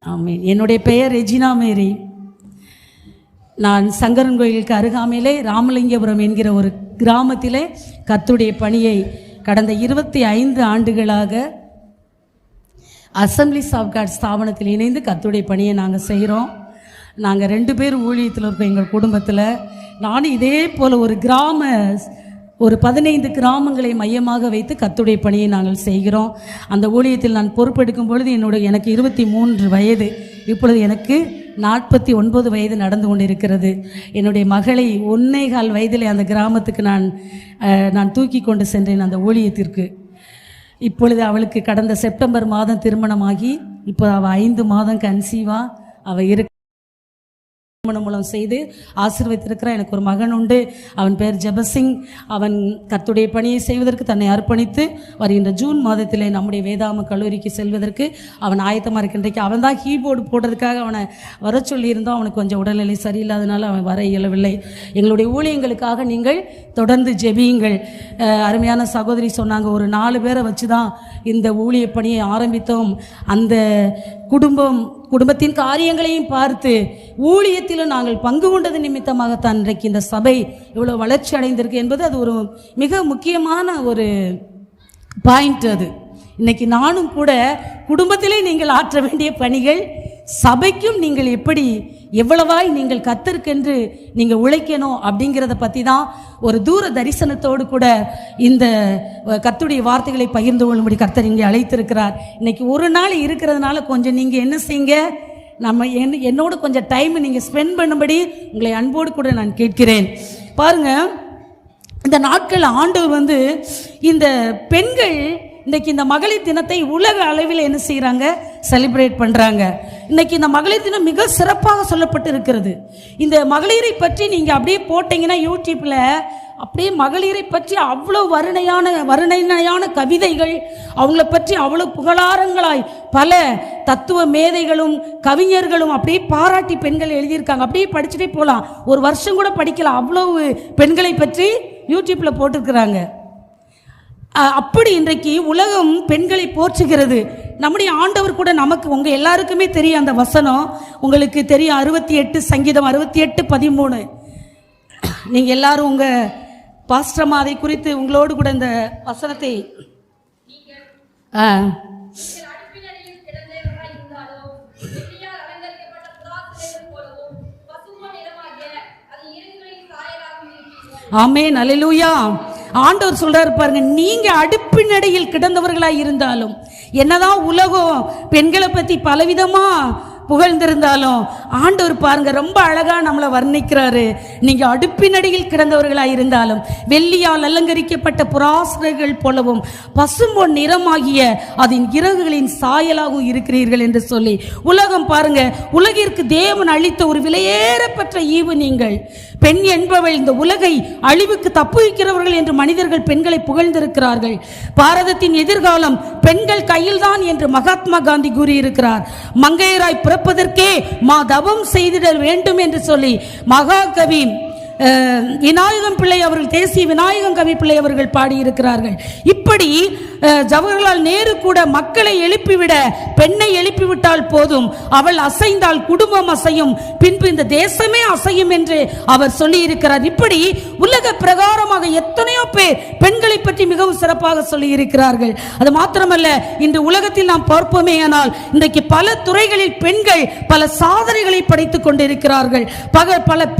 ஆமென். என்னுடைய பெயர் ரெஜினா மேரி. நான் சங்கரன் கோயிலுக்கு அருகாமையிலே ராமலிங்கபுரம் என்கிற ஒரு கிராமத்திலே கர்த்தருடைய பணியை கடந்த 25 ஆண்டுகளாக அசம்பிளிஸ் ஆஃப் காட் ஸ்தாபனத்தில் இணைந்து கர்த்தருடைய பணியை நாங்கள் செய்கிறோம். நாங்கள் 2 பேர் ஊழியத்தில் இருக்கோம். எங்கள் குடும்பத்தில் நானும் இதே போல் ஒரு 15 கிராமங்களை மையமாக வைத்து கர்த்தருடைய பணியை நாங்கள் செய்கிறோம். அந்த ஊழியத்தில் நான் பொறுப்பெடுக்கும் பொழுது எனக்கு 23 வயது. இப்பொழுது எனக்கு 49 வயது நடந்து கொண்டிருக்கிறது. என்னுடைய மகளை 1.25 வயதில் அந்த கிராமத்துக்கு நான் தூக்கி கொண்டு சென்றேன் அந்த ஊழியத்திற்கு. இப்பொழுது அவளுக்கு கடந்த செப்டம்பர் மாதம் திருமணமாகி இப்போ அவள் 5 மாதம் கன்சீவாக அவள் திருமணம் மூலம் செய்து ஆசீர்வதித்திருக்கிறார். எனக்கு ஒரு மகன் உண்டு. அவன் பேர் ஜெபசிங். அவன் கர்த்தருடைய பணியை செய்வதற்கு தன்னை அர்ப்பணித்து வருகின்ற ஜூன் மாதத்திலே நம்முடைய வேதாம கல்லூரிக்கு செல்வதற்கு அவன் ஆயத்தமாக இருக்கின்றைக்கு. அவன் தான் கீபோர்டு போடுறதுக்காக அவனை வர சொல்லியிருந்தோம். அவனுக்கு கொஞ்சம் உடல்நிலை சரியில்லாதனால அவன் வர இயலவில்லை. எங்களுடைய ஊழியங்களுக்காக நீங்கள் தொடர்ந்து ஜெபியுங்கள். அருமையான சகோதரி சொன்னாங்க, ஒரு 4 பேரை வச்சு தான் இந்த ஊழிய பணியை ஆரம்பித்தோம். அந்த குடும்பத்தின் காரியங்களையும் பார்த்து ஊழியத்திலும் நாங்கள் பங்கு கொண்டது நிமித்தமாகத்தான் இன்றைக்கு இந்த சபை இவ்வளோ வளர்ச்சி அடைந்திருக்கு என்பது அது ஒரு மிக முக்கியமான ஒரு பாயிண்ட். அது இன்னைக்கு நானும் கூட குடும்பத்திலே நீங்கள் ஆற்ற வேண்டிய பணிகள், சபைக்கும் நீங்கள் எவ்வளவாய் நீங்கள் கர்த்தருக்கென்று நீங்கள் உழைக்கணும் அப்படிங்கிறத பற்றி தான் ஒரு தூர தரிசனத்தோடு கூட இந்த கர்த்தருடைய வார்த்தைகளை பகிர்ந்து கொள்ளும்படி கர்த்தர் இங்கே அழைத்திருக்கிறார். இன்னைக்கு ஒரு நாள் இருக்கிறதுனால கொஞ்சம் நீங்கள் என்ன செய்யுங்க, என்னோட கொஞ்சம் டைம் நீங்கள் ஸ்பெண்ட் பண்ணும்படி உங்களை அன்போடு கூட நான் கேட்கிறேன். பாருங்க, இந்த நாட்கள் ஆண்டவர் இந்த பெண்கள் இன்றைக்கி இந்த மகளிர் தினத்தை உலக அளவில் என்ன செய்கிறாங்க, செலிப்ரேட் பண்ணுறாங்க. இன்றைக்கி இந்த மகளிர் தினம் மிக சிறப்பாக சொல்லப்பட்டு இருக்கிறது. இந்த மகளிரை பற்றி நீங்கள் அப்படியே போட்டிங்கன்னா யூடியூப்பில் அப்படியே மகளிரை பற்றி அவ்வளோ வர்ணனையான கவிதைகள், அவங்கள பற்றி அவ்வளோ புகழாரங்களாய் பல தத்துவ மேதைகளும் கவிஞர்களும் அப்படியே பாராட்டி பெண்கள் எழுதியிருக்காங்க. அப்படியே படிச்சுட்டே போகலாம், ஒரு வருஷம் கூட படிக்கலாம். அவ்வளவு பெண்களை பற்றி யூடியூப்பில் போட்டிருக்கிறாங்க. அப்படி இன்றைக்கு உலகம் பெண்களை போற்றுகிறது. நம்முடைய ஆண்டவர் கூட உங்கள் எல்லாருக்குமே தெரியும் அந்த வசனம், உங்களுக்கு தெரியும். 68 சங்கீதம் 68:13. நீங்கள் எல்லாரும் உங்கள் பாஸ்டர்மா அதை குறித்து உங்களோடு கூட இந்த வசனத்தை ஆமென், அல்லேலூயா. ஆண்டவர் சொல்றாரு பாருங்க, நீங்க அடுப்பினடையில் கிடந்தவர்களாய் இருந்தாலும், என்னதான் உலகம் பெண்களை பத்தி பலவிதமா புகழ்ந்திருந்தாலும் ஆண்டவர் பாருங்க ரொம்ப அழகா நம்மளை வர்ணிக்கிறாரு. நீங்க அடுப்பினடியில் கிடந்தவர்களாய் இருந்தாலும் வெள்ளியால் அலங்கரிக்கப்பட்ட புராசனைகள் போலவும் பசும்பொன் நிறமாகிய அதன் இறகுகளின் சாயலாகவும் இருக்கிறீர்கள் என்று சொல்லி உலகம் பாருங்க, உலகிற்கு தேவன் அளித்த ஒரு விலையேறப்பட்ட ஈவு நீங்கள். பெண் என்பவள் இந்த உலகை அழிவுக்கு தப்புவிக்கிறவர்கள் என்று மனிதர்கள் பெண்களை புகழ்ந்திருக்கிறார்கள். பாரதத்தின் எதிர்காலம் பெண்கள் கையில்தான் என்று மகாத்மா காந்தி கூறியிருக்கிறார். மங்கையராய் பிறப்பதற்கே தவம் செய்திட வேண்டும் என்று சொல்லி மகாகவி விநாயகம் பிள்ளை அவர்கள், தேசிய விநாயகம் கவி பிள்ளை அவர்கள் பாடியிருக்கிறார்கள். இப்படி ஜவஹர்லால் நேரு கூட மக்களை எழுப்பிவிட பெண்ணை எழுப்பிவிட்டால் போதும், அவள் அசைந்தால் குடும்பம் அசையும், பின்பு இந்த தேசமே அசையும் என்று அவர் சொல்லி இருக்கிறார். இப்படி உலக பிரகாரமாக எத்தனையோ பேர் பெண்களை பற்றி மிகவும் சிறப்பாக சொல்லி இருக்கிறார்கள். அது மாத்திரமல்ல, இன்று உலகத்தில் நாம் பார்ப்போமே ஆனால் இன்றைக்கு பல துறைகளில் பெண்கள் பல சாதனைகளை படைத்துக் கொண்டிருக்கிறார்கள். பல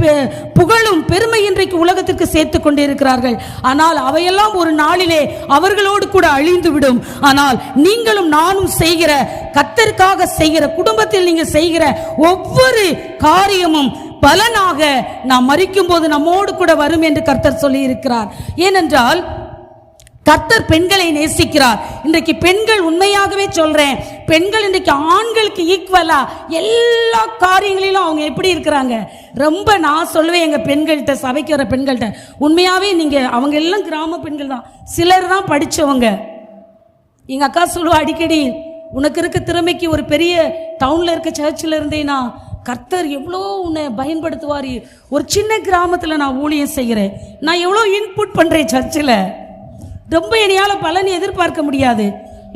புகழும் பெருமை இன்றைக்கு உலகத்திற்கு சேர்த்துக் கொண்டிருக்கிறார்கள். ஆனால் அவையெல்லாம் ஒரு நாளிலே அவர்களோடு கூட அழிந்துவிடும். ஆனால் நீங்களும் நானும் செய்கிற, கர்த்தருக்காக செய்கிற, குடும்பத்தில் நீங்க செய்கிற ஒவ்வொரு காரியமும் பலனாக நாம் மரிக்கும் போது நம்மோடு கூட வரும் என்று கர்த்தர் சொல்லி இருக்கிறார். ஏனென்றால் கர்த்தர் பெண்களை நேசிக்கிறார். இன்றைக்கு பெண்கள், உண்மையாகவே சொல்றேன், பெண்கள் இன்றைக்கு ஆண்களுக்கு ஈக்குவலா எல்லா காரியங்களிலும் அவங்க எப்படி இருக்கிறாங்க. ரொம்ப நான் சொல்லுவேன் எங்க பெண்கள்கிட்ட, சபைக்கு வர பெண்கள்கிட்ட, உண்மையாவே நீங்க அவங்க எல்லாம் கிராம பெண்கள் தான், சிலர் தான் படிச்சவங்க. எங்க அக்கா சொல்லுவா அடிக்கடி, உனக்கு இருக்க திறமைக்கு ஒரு பெரிய டவுன்ல இருக்க சர்ச்சில் இருந்தேன்னா கர்த்தர் எவ்வளோ உன்னை பயன்படுத்துவார். ஒரு சின்ன கிராமத்தில் நான் ஊழியம் செய்கிறேன், நான் எவ்வளோ இன்புட் பண்றேன் சர்ச்சில், ரொம்ப என்னையால பலன் எதிர்பார்க்க முடியாது.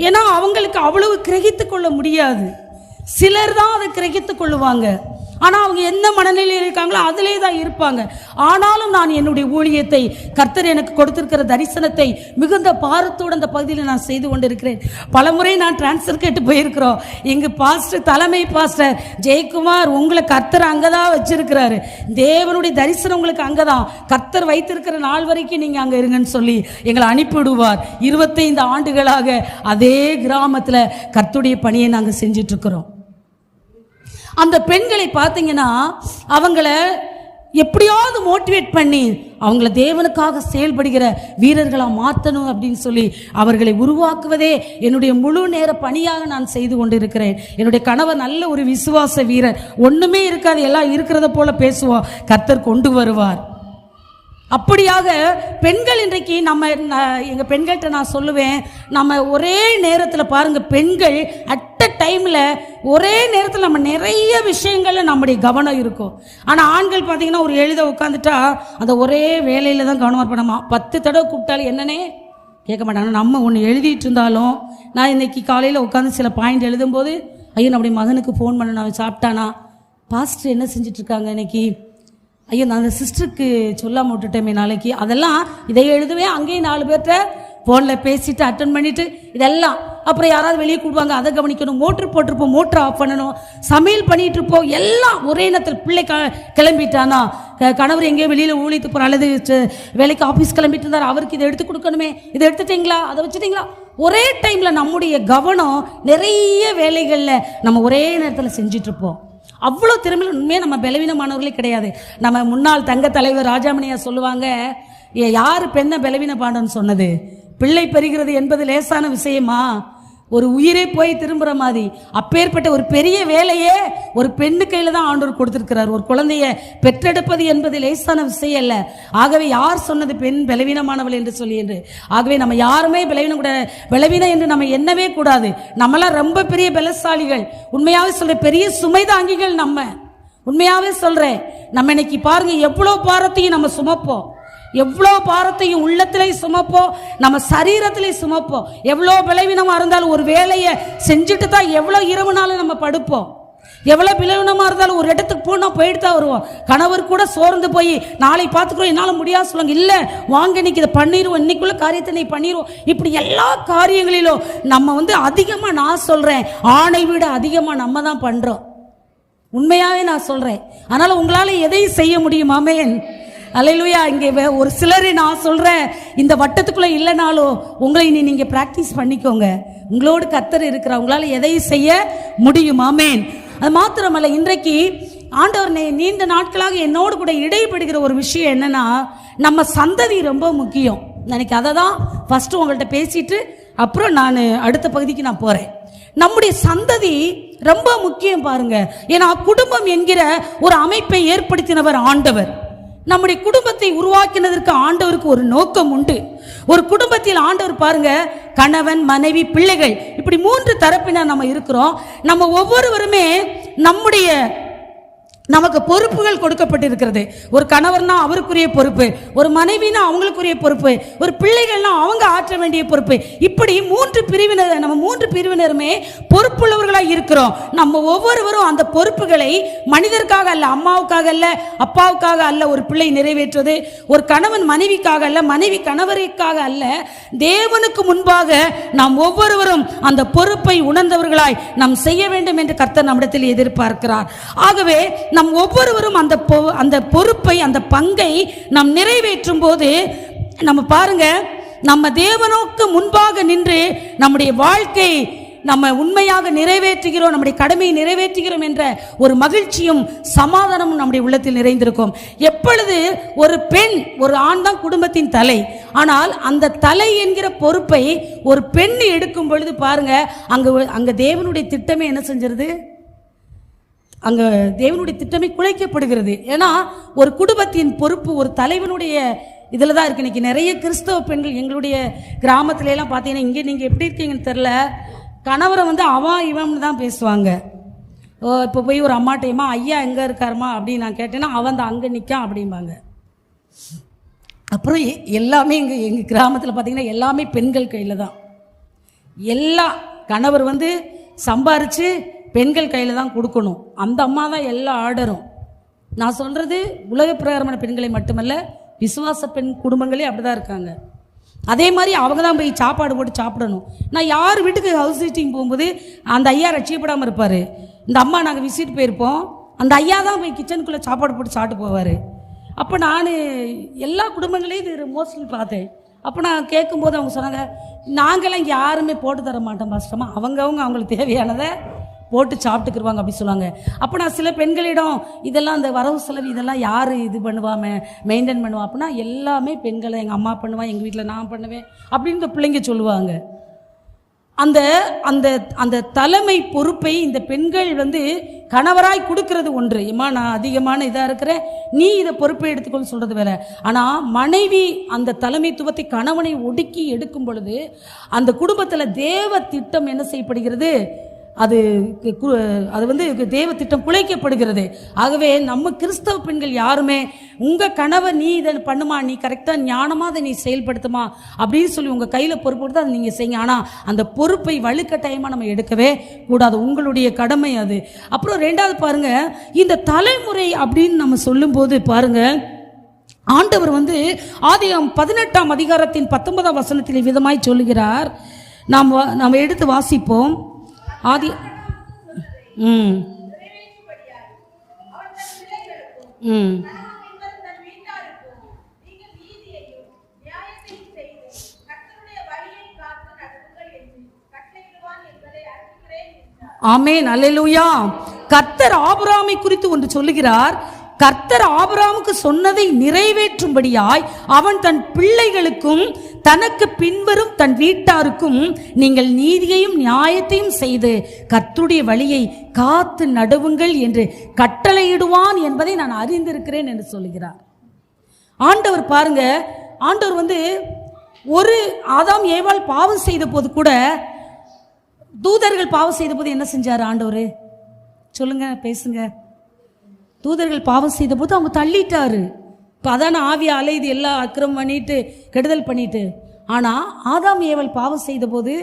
ஏன்னா அவங்களுக்கு அவ்வளவு கிரகித்து கொள்ள முடியாது. சிலர் தான் அதை கிரகித்துக் கொள்ளுவாங்க. ஆனால் அவங்க எந்த மனநிலையில் இருக்காங்களோ அதிலே தான் இருப்பாங்க. ஆனாலும் நான் என்னுடைய ஊழியத்தை, கர்த்தர் எனக்கு கொடுத்திருக்கிற தரிசனத்தை மிகுந்த பாரத்தோடு அந்த பகுதியில் நான் செய்து கொண்டிருக்கிறேன். பலமுறை நான் டிரான்ஸ்ஃபர் கேட்டு போயிருக்கிறோம். எங்கள் பாஸ்டர், தலைமை பாஸ்டர் ஜெயக்குமார், உங்களை கர்த்தர் அங்கே தான் வச்சிருக்கிறாரு, தேவனுடைய தரிசனம் உங்களுக்கு அங்கே தான், கர்த்தர் வைத்திருக்கிற நாள் வரைக்கும் நீங்கள் அங்கே இருங்கன்னு சொல்லி எங்களை அனுப்பிவிடுவார். 25 ஆண்டுகளாக அதே கிராமத்தில் கர்த்தருடைய பணியை நாங்கள் செஞ்சிட்டு இருக்கிறோம். அந்த பெண்களை பார்த்தீங்கன்னா அவங்கள எப்படியாவது மோட்டிவேட் பண்ணி அவங்கள தேவனுக்காக செயல்படுகிற வீரர்களாக மாற்றணும் அப்படின்னு சொல்லி அவர்களை உருவாக்குவதே என்னுடைய முழு நேர பணியாக நான் செய்து கொண்டிருக்கிறேன். என்னுடைய கணவர் நல்ல ஒரு விசுவாச வீரர். ஒன்றுமே இருக்காது, எல்லாம் இருக்கிறத போல பேசுவோம், கர்த்தர் கொண்டு வருவார். அப்படியாக பெண்கள் இன்றைக்கு நம்ம எங்கள் பெண்கள்கிட்ட நான் சொல்லுவேன், நம்ம ஒரே நேரத்தில் பாருங்கள், பெண்கள் அட் அ டைமில் ஒரே நேரத்தில் நம்ம நிறைய விஷயங்களில் நம்முடைய கவனம் இருக்கும். ஆனால் ஆண்கள் பார்த்தீங்கன்னா ஒரு எழுத உட்காந்துட்டா அந்த ஒரே வேலையில் தான் கவனமாக இருப்போம். 10 தடவை கூப்பிட்டாலும் என்னன்னே கேட்க மாட்டாங்க. நம்ம ஒன்று எழுதிட்டு இருந்தாலும், நான் இன்னைக்கு காலையில் உட்காந்து சில பாயிண்ட் எழுதும்போது, ஐயோ நம்முடைய மகனுக்கு ஃபோன் பண்ண, நான் சாப்பிட்டானா, பாஸ்டர் என்ன செஞ்சிட்ருக்காங்க இன்னைக்கு, ஐயோ நான் அந்த சிஸ்டருக்கு சொல்லாம விட்டுட்டேமே நாளைக்கு, அதெல்லாம் இதை எழுதுவேன். அங்கேயும் 4 பேர்கிட்ட ஃபோனில் பேசிட்டு அட்டன் பண்ணிவிட்டு இதெல்லாம். அப்புறம் யாராவது வெளியே கூடுவாங்க, அதை கவனிக்கணும். மோட்ரு போட்டிருப்போம், மோட்ரு ஆஃப் பண்ணணும். சமையல் பண்ணிகிட்டு இருப்போம். எல்லாம் ஒரே நேரத்தில். பிள்ளை கிளம்பிட்டானா, கணவர் எங்கேயோ வெளியில் ஊழித்து போகிற, அல்லது வேலைக்கு ஆஃபீஸ் கிளம்பிட்டு இருந்தார், அவருக்கு இதை எடுத்து கொடுக்கணுமே, இதை எடுத்துட்டிங்களா, அதை வச்சுட்டிங்களா. ஒரே டைமில் நம்முடைய கவனம் நிறைய வேலைகளில் நம்ம ஒரே நேரத்தில் செஞ்சிட்ருப்போம். அவ்வளோ திறமையில் உண்மையாக நம்ம பலவீனமானவர்களே கிடையாது. நம்ம முன்னாள் தங்க தலைவர் ராஜாமணியா சொல்லுவாங்க, யார் பெண்ணை பலவீனமானன்னு சொன்னது, பிள்ளை பெறுகிறது என்பது லேசான விஷயமா, ஒரு உயிரை போய் திரும்புகிற மாதிரி. அப்பேற்பட்ட ஒரு பெரிய வேலையே ஒரு பெண்ணு கையில் தான் ஆண்டவர் கொடுத்துருக்கிறார். ஒரு குழந்தைய பெற்றெடுப்பது என்பது லேசான விஷயம் அல்ல. ஆகவே யார் சொன்னது பெண் பலவீனமானவள் என்று சொல்லி என்று? ஆகவே நம்ம யாருமே பலவீனம் என்று நம்ம எண்ணவே கூடாது. நம்மளாம் ரொம்ப பெரிய பலசாலிகள். உண்மையாகவே சொல்கிறேன், பெரிய சுமை தாங்கிகள் நம்ம. உண்மையாகவே சொல்கிறேன், நம்ம இன்னைக்கு பாருங்க எவ்வளோ பாரத்தையும் நம்ம சுமப்போம், எவ்வளோ பாரத்தையும் உள்ளத்திலே சுமப்போம், நம்ம சரீரத்திலே சுமப்போம். எவ்வளோ பலவீனமாக இருந்தாலும் ஒரு வேலையை செஞ்சுட்டு தான் எவ்வளோ இரவுனாலும் நம்ம படுப்போம். எவ்வளோ பலவீனமாக இருந்தாலும் ஒரு இடத்துக்கு போனால் போயிட்டு தான் வருவோம். கணவர் கூட சோர்ந்து போய் நாளை பார்த்துக்கிறோம், என்னால் முடியாது சொல்லுவாங்க. இல்லை வாங்க, இன்னைக்கு இதை பண்ணிடுவோம், இன்னைக்குள்ள காரியத்தை நீ பண்ணிடுவோம். இப்படி எல்லா காரியங்களிலும் நம்ம அதிகமாக, நான் சொல்கிறேன், ஆணை விட அதிகமாக நம்ம தான் பண்ணுறோம். உண்மையாகவே நான் சொல்கிறேன். அதனால் உங்களால் எதையும் செய்ய முடியும். ஆமென், அல்லேலூயா. இங்கே ஒரு சிலரை நான் சொல்கிறேன், இந்த வட்டத்துக்குள்ளே இல்லைனாலும் உங்களை நீங்கள் ப்ராக்டிஸ் பண்ணிக்கோங்க. உங்களோடு கர்த்தர் இருக்கிற, உங்களால் எதையும் செய்ய முடியும். ஆமென். அது மாத்திரமல்ல, இன்றைக்கு ஆண்டவர் நீண்ட நாட்களாக என்னோடு கூட இடைப்படுகிற ஒரு விஷயம் என்னன்னா, நம்ம சந்ததி ரொம்ப முக்கியம். எனக்கு அதை தான் ஃபஸ்ட்டு உங்கள்கிட்ட பேசிட்டு அப்புறம் நான் அடுத்த பகுதிக்கு நான் போகிறேன். நம்முடைய சந்ததி ரொம்ப முக்கியம் பாருங்க. ஏன்னா குடும்பம் என்கிற ஒரு அமைப்பை ஏற்படுத்தினவர் ஆண்டவர். நம்முடைய குடும்பத்தை உருவாக்கினதற்கு ஆண்டவருக்கு ஒரு நோக்கம் உண்டு. ஒரு குடும்பத்தில் ஆண்டவர் பாருங்க, கணவன், மனைவி, பிள்ளைகள், இப்படி 3 தரப்பினர் நம்ம இருக்கிறோம். நம்ம ஒவ்வொருவருமே நமக்கு பொறுப்புகள் கொடுக்கப்பட்டிருக்கிறது. ஒரு கணவர்னா அவருக்குரிய பொறுப்பு, ஒரு மனைவினா அவங்களுக்குரிய பொறுப்பு, ஒரு பிள்ளைகள்னா அவங்க ஆற்ற வேண்டிய பொறுப்பு. இப்படி 3 பிரிவினர், நம்ம 3 பிரிவினருமே பொறுப்புள்ளவர்களாக இருக்கிறோம். நம்ம ஒவ்வொருவரும் அந்த பொறுப்புகளை மனிதருக்காக அல்ல, அம்மாவுக்காக அல்ல, அப்பாவுக்காக அல்ல ஒரு பிள்ளை நிறைவேற்றுவது, ஒரு கணவன் மனைவிக்காக அல்ல, மனைவி கணவருக்காக அல்ல, தேவனுக்கு முன்பாக நாம் ஒவ்வொருவரும் அந்த பொறுப்பை உணர்ந்தவர்களாய் நாம் செய்ய வேண்டும் என்று கர்த்தர் நம்மிடத்தில் எதிர்பார்க்கிறார். ஆகவே நம் ஒவ்வொருவரும் அந்த பொறுப்பை, அந்த பங்கை நாம் நிறைவேற்றும் போது நம்ம பாருங்க, நம்ம தேவனுக்கு முன்பாக நின்று நம்முடைய வாழ்க்கை நம்ம உண்மையாக நிறைவேற்றுகிறோம், நம்முடைய கடமையை நிறைவேற்றுகிறோம் என்ற ஒரு மகிழ்ச்சியும் சமாதானமும் நம்முடைய உள்ளத்தில் நிறைந்திருக்கும். எப்பொழுது ஒரு பெண், ஒரு ஆண் தான் குடும்பத்தின் தலை, ஆனால் அந்த தலை என்கிற பொறுப்பை ஒரு பெண் எடுக்கும் பொழுது பாருங்க, அங்க தேவனுடைய திட்டமே என்ன செஞ்சிருது, அங்கே தேவனுடைய திட்டமே குலைக்கப்படுகிறது. ஏன்னா ஒரு குடும்பத்தின் பொறுப்பு ஒரு தலைவனுடைய இதில் தான் இருக்குது. இன்றைக்கி நிறைய கிறிஸ்தவ பெண்கள் எங்களுடைய கிராமத்துல எல்லாம் பார்த்தீங்கன்னா, இங்கே நீங்கள் எப்படி இருக்கீங்கன்னு தெரில, கணவரை அவன் இவன் தான் பேசுவாங்க. இப்போ போய் ஒரு அம்மாட்டையுமா ஐயா எங்கே இருக்காருமா அப்படின்னு நான் கேட்டேன்னா, அவன் தான் அங்கே நிற்கான் அப்படிம்பாங்க. அப்புறம் எல்லாமே எங்கள் கிராமத்தில் பார்த்தீங்கன்னா எல்லாமே பெண்கள் கையில் தான். எல்லா கணவர் சம்பாரித்து பெண்கள் கையில் தான் கொடுக்கணும். அந்த அம்மா தான் எல்லா ஆர்டரும். நான் சொல்கிறது உலக பிரகாரமான பெண்களை மட்டுமல்ல, விசுவாச பெண் குடும்பங்களே அப்படி தான் இருக்காங்க. அதே மாதிரி அவங்க தான் போய் சாப்பாடு போட்டு சாப்பிடணும். நான் யார் வீட்டுக்கு ஹவுஸ் விசிட்டிங் போகும்போது அந்த ஐயா ரட்சிக்கப்படாமல் இருப்பார். இந்த அம்மா நாங்கள் விசிட் போயிருப்போம், அந்த ஐயா தான் போய் கிச்சனுக்குள்ளே சாப்பாடு போட்டு சாப்பிட்டு போவார். அப்போ நான் எல்லா குடும்பங்களையும் இது மோஸ்ட்லி பார்த்தேன். அப்போ நான் கேட்கும்போது அவங்க சொன்னாங்க, நாங்களாம் யாருமே போட்டு தர மாட்டோம் பாஸ்டமா, அவங்களுக்கு தேவையானதை போட்டு சாப்பிட்டுக்குருவாங்க அப்படி சொல்லுவாங்க. அப்போ நான் சில பெண்களிடம் இதெல்லாம் அந்த வரவு செலவு இதெல்லாம் யார் இது பண்ணுவாம மெயின்டைன் பண்ணுவா அப்படின்னா, எல்லாமே பெண்களை எங்கள் அம்மா பண்ணுவேன், எங்கள் வீட்டில் நான் பண்ணுவேன் அப்படின்னு இந்த பிள்ளைங்க சொல்லுவாங்க. அந்த அந்த அந்த தலைமை பொறுப்பை இந்த பெண்கள் கணவராய் கொடுக்கறது ஒன்று. ஏமா நான் அதிகமான இதாக இருக்கிறேன், நீ இதை பொறுப்பை எடுத்துக்கொள்ள சொல்கிறது வேற. ஆனால் மனைவி அந்த தலைமைத்துவத்தை கணவனை ஒடுக்கி எடுக்கும் பொழுது அந்த குடும்பத்தில் தேவ திட்டம் என்ன செய்யப்படுகிறது? அது தேவ திட்டம் குலைக்கப்படுகிறது. ஆகவே நம்ம கிறிஸ்தவ பெண்கள் யாருமே உங்கள் கணவர் நீ இதை பண்ணுமா, நீ கரெக்டாக ஞானமாக அதை நீ செயல்படுத்துமா அப்படின்னு சொல்லி உங்கள் கையில் பொறுப்பு கொடுத்து அதை நீங்கள் செய்யுங்க. ஆனால் அந்த பொறுப்பை வலுக்கட்டாயமாக நம்ம எடுக்கவே கூடாது, உங்களுடைய கடமை அது. அப்புறம் ரெண்டாவது பாருங்க, இந்த தலைமுறை அப்படின்னு நம்ம சொல்லும்போது பாருங்க, ஆண்டவர் ஆதியாகமம் 18ஆம் அதிகாரத்தின் 19ஆம் வசனத்தில் விதமாய் சொல்லுகிறார். நாம் எடுத்து வாசிப்போம். ஆதி ஆமென், அல்லேலூயா. கர்த்தர் ஆபிரகாமை குறித்து ஒன்று சொல்லுகிறார். கர்த்தர் ஆபிரகாமுக்கு சொன்னதை நிறைவேற்றும்படியாய் அவன் தன் பிள்ளைகளுக்கும் தனக்கு பின்வரும் தன் வீட்டாருக்கும் நீங்கள் நீதியையும் நியாயத்தையும் செய்து கர்த்தருடைய வழியை காத்து நடுவுங்கள் என்று கட்டளையிடுவான் என்பதை நான் அறிந்திருக்கிறேன் என்று சொல்லுகிறார். ஆண்டவர் பாருங்க, ஆண்டவர் ஒரு ஆதாம் ஏவாள் பாவம் செய்த போது கூட, தூதர்கள் பாவம் செய்த போது என்ன செஞ்சார் ஆண்டவர்? சொல்லுங்க, பேசுங்க. தூதர்கள் பாவம் செய்த போது அவங்க தள்ளிட்டாரு. இப்போ அதான ஆவி அலையுது, எல்லாம் அக்கிரமம் பண்ணிட்டு கெடுதல் பண்ணிட்டு. ஆனால் ஆதாம் ஏவாள் பாவம் செய்த போது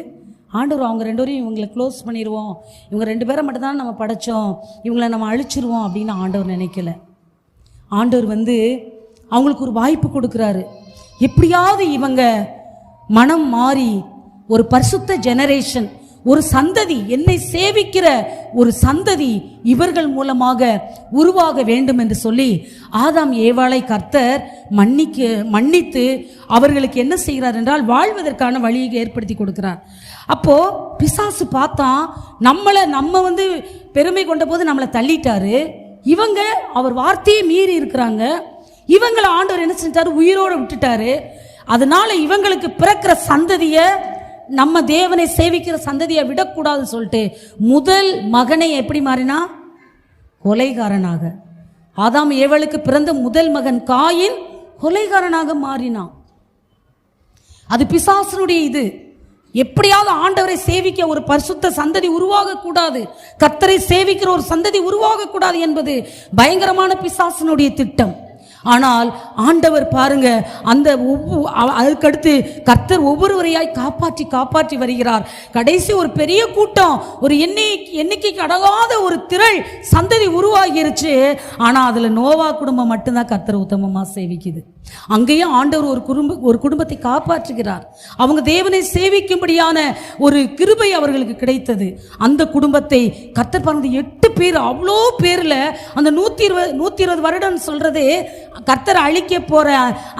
ஆண்டவர் அவங்க ரெண்டு பேரையும் இவங்களை க்ளோஸ் பண்ணிடுவோம், இவங்க ரெண்டு பேரை மட்டும்தான் நம்ம படைச்சோம், இவங்களை நம்ம அழிச்சிருவோம் அப்படின்னு ஆண்டவர் நினைக்கல. ஆண்டவர் அவங்களுக்கு ஒரு வாய்ப்பு கொடுக்குறாரு. எப்படியாவது இவங்க மனம் மாறி ஒரு பரிசுத்த ஜெனரேஷன், ஒரு சந்ததி, என்னை சேவிக்கிற ஒரு சந்ததி இவர்கள் மூலமாக உருவாக வேண்டும் என்று சொல்லி ஆதாம் ஏவாளை கர்த்தர் மன்னித்து அவர்களுக்கு என்ன செய்கிறார் என்றால் வாழ்வதற்கான வழியை ஏற்படுத்தி கொடுக்கிறார். அப்போ பிசாசு பார்த்தா நம்ம பெருமை கொண்ட போது நம்மளை தள்ளிட்டாரு. இவங்க அவர் வார்த்தையை மீறி இருக்கிறாங்க. இவங்களை ஆண்டவர் என்ன செஞ்சாரு? உயிரோடு விட்டுட்டாரு. அதனால இவங்களுக்கு பிறக்கிற சந்ததியை, நம்ம தேவனை சேவிக்கிற சந்ததியை விடக்கூடாதுன்னு சொல்லிட்டு முதல் மகனை எப்படி மாறினா? கொலைகாரனாக. ஆதாம் ஏவாளுக்கு பிறந்த முதல் மகன் காயின் கொலைகாரனாக மாறினான். அது பிசாசனுடைய இது. எப்படியாவது ஆண்டவரை சேவிக்க ஒரு பரிசுத்த சந்ததி உருவாக கூடாது, கர்த்தரை சேவிக்கிற ஒரு சந்ததி உருவாக கூடாது என்பது பயங்கரமான பிசாசனுடைய திட்டம். ஆனால் ஆண்டவர் பாருங்க, அதுக்கடுத்து கர்த்தர் ஒவ்வொருவரையாய் காப்பாற்றி வருகிறார். கடைசி ஒரு பெரிய கூட்டம், ஒரு எண்ணிக்கைக்கு அடங்காத ஒரு திரள் சந்ததி உருவாகிருச்சு. ஆனால் அதுல நோவா குடும்பம் மட்டும்தான் கர்த்தர் உத்தமமா சேவிக்குது. அங்கேயும் ஆண்டவர் ஒரு குடும்பத்தை காப்பாற்றுகிறார். அவங்க தேவனை சேவிக்கும்படியான ஒரு கிருபை அவர்களுக்கு கிடைத்தது. அந்த குடும்பத்தை கர்த்தர் பாருங்க, 8 பேர், அவ்வளோ பேர்ல அந்த 120 வருடம் சொல்றது, கர்த்தர் அழிக்க போற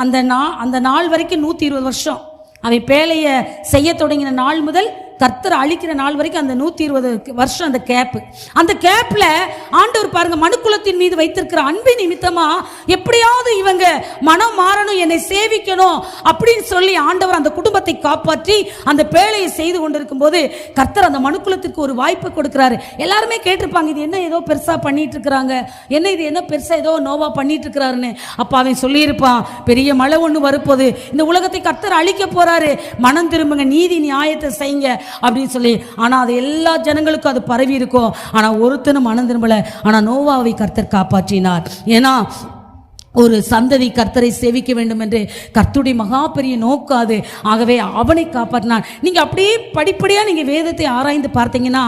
அந்த நாள் வரைக்கும் 120 வருஷம். அவை பேழையை செய்ய தொடங்கின நாள் முதல் கர்த்தர் அழிக்கிற நாள் வரைக்கும் அந்த 120 வருஷம் அந்த கேப்ல ஆண்டவர் பாருங்க, மனுக்குலத்தின் மீது வைத்திருக்கிற அன்பின் நிமித்தமா எப்படியாவது இவங்க மனம் மாறணும், என்னை சேவிக்கணும் அப்படின்னு சொல்லி ஆண்டவர் அந்த குடும்பத்தை காப்பாற்றி அந்த பேழையை செய்து கொண்டிருக்கும் போது கர்த்தர் அந்த மனுக்குலத்திற்கு ஒரு வாய்ப்பு கொடுக்கிறாரு. எல்லாருமே கேட்டிருப்பாங்க, இது என்ன ஏதோ பெருசா பண்ணிட்டு இருக்கிறாங்க, இது என்ன பெருசா ஏதோ நோவா பண்ணிட்டு இருக்கிறாருன்னு. அப்ப அவன் சொல்லியிருப்பான், பெரிய மழை ஒண்ணு வரப்போது, இந்த உலகத்தை கர்த்தர் அழிக்க போறாரு, மனம் திரும்புங்க, நீதி நியாயத்தை செய்யுங்க அப்படின்னு சொல்லி. ஆனா அது எல்லா ஜனங்களுக்கும் அது பரவி இருக்கும். ஆனா ஒருத்தனும் மனம் திரும்பல. ஆனா நோவாவை கர்த்தர் காப்பாற்றினார். ஏன்னா ஒரு சந்ததி கர்த்தரை சேவிக்க வேண்டும் என்று கர்த்தருடைய மகா பெரிய நோக்காது. ஆகவே அவனை காப்பாற்றினான். நீங்கள் அப்படியே படிப்படியாக நீங்கள் வேதத்தை ஆராய்ந்து பார்த்தீங்கன்னா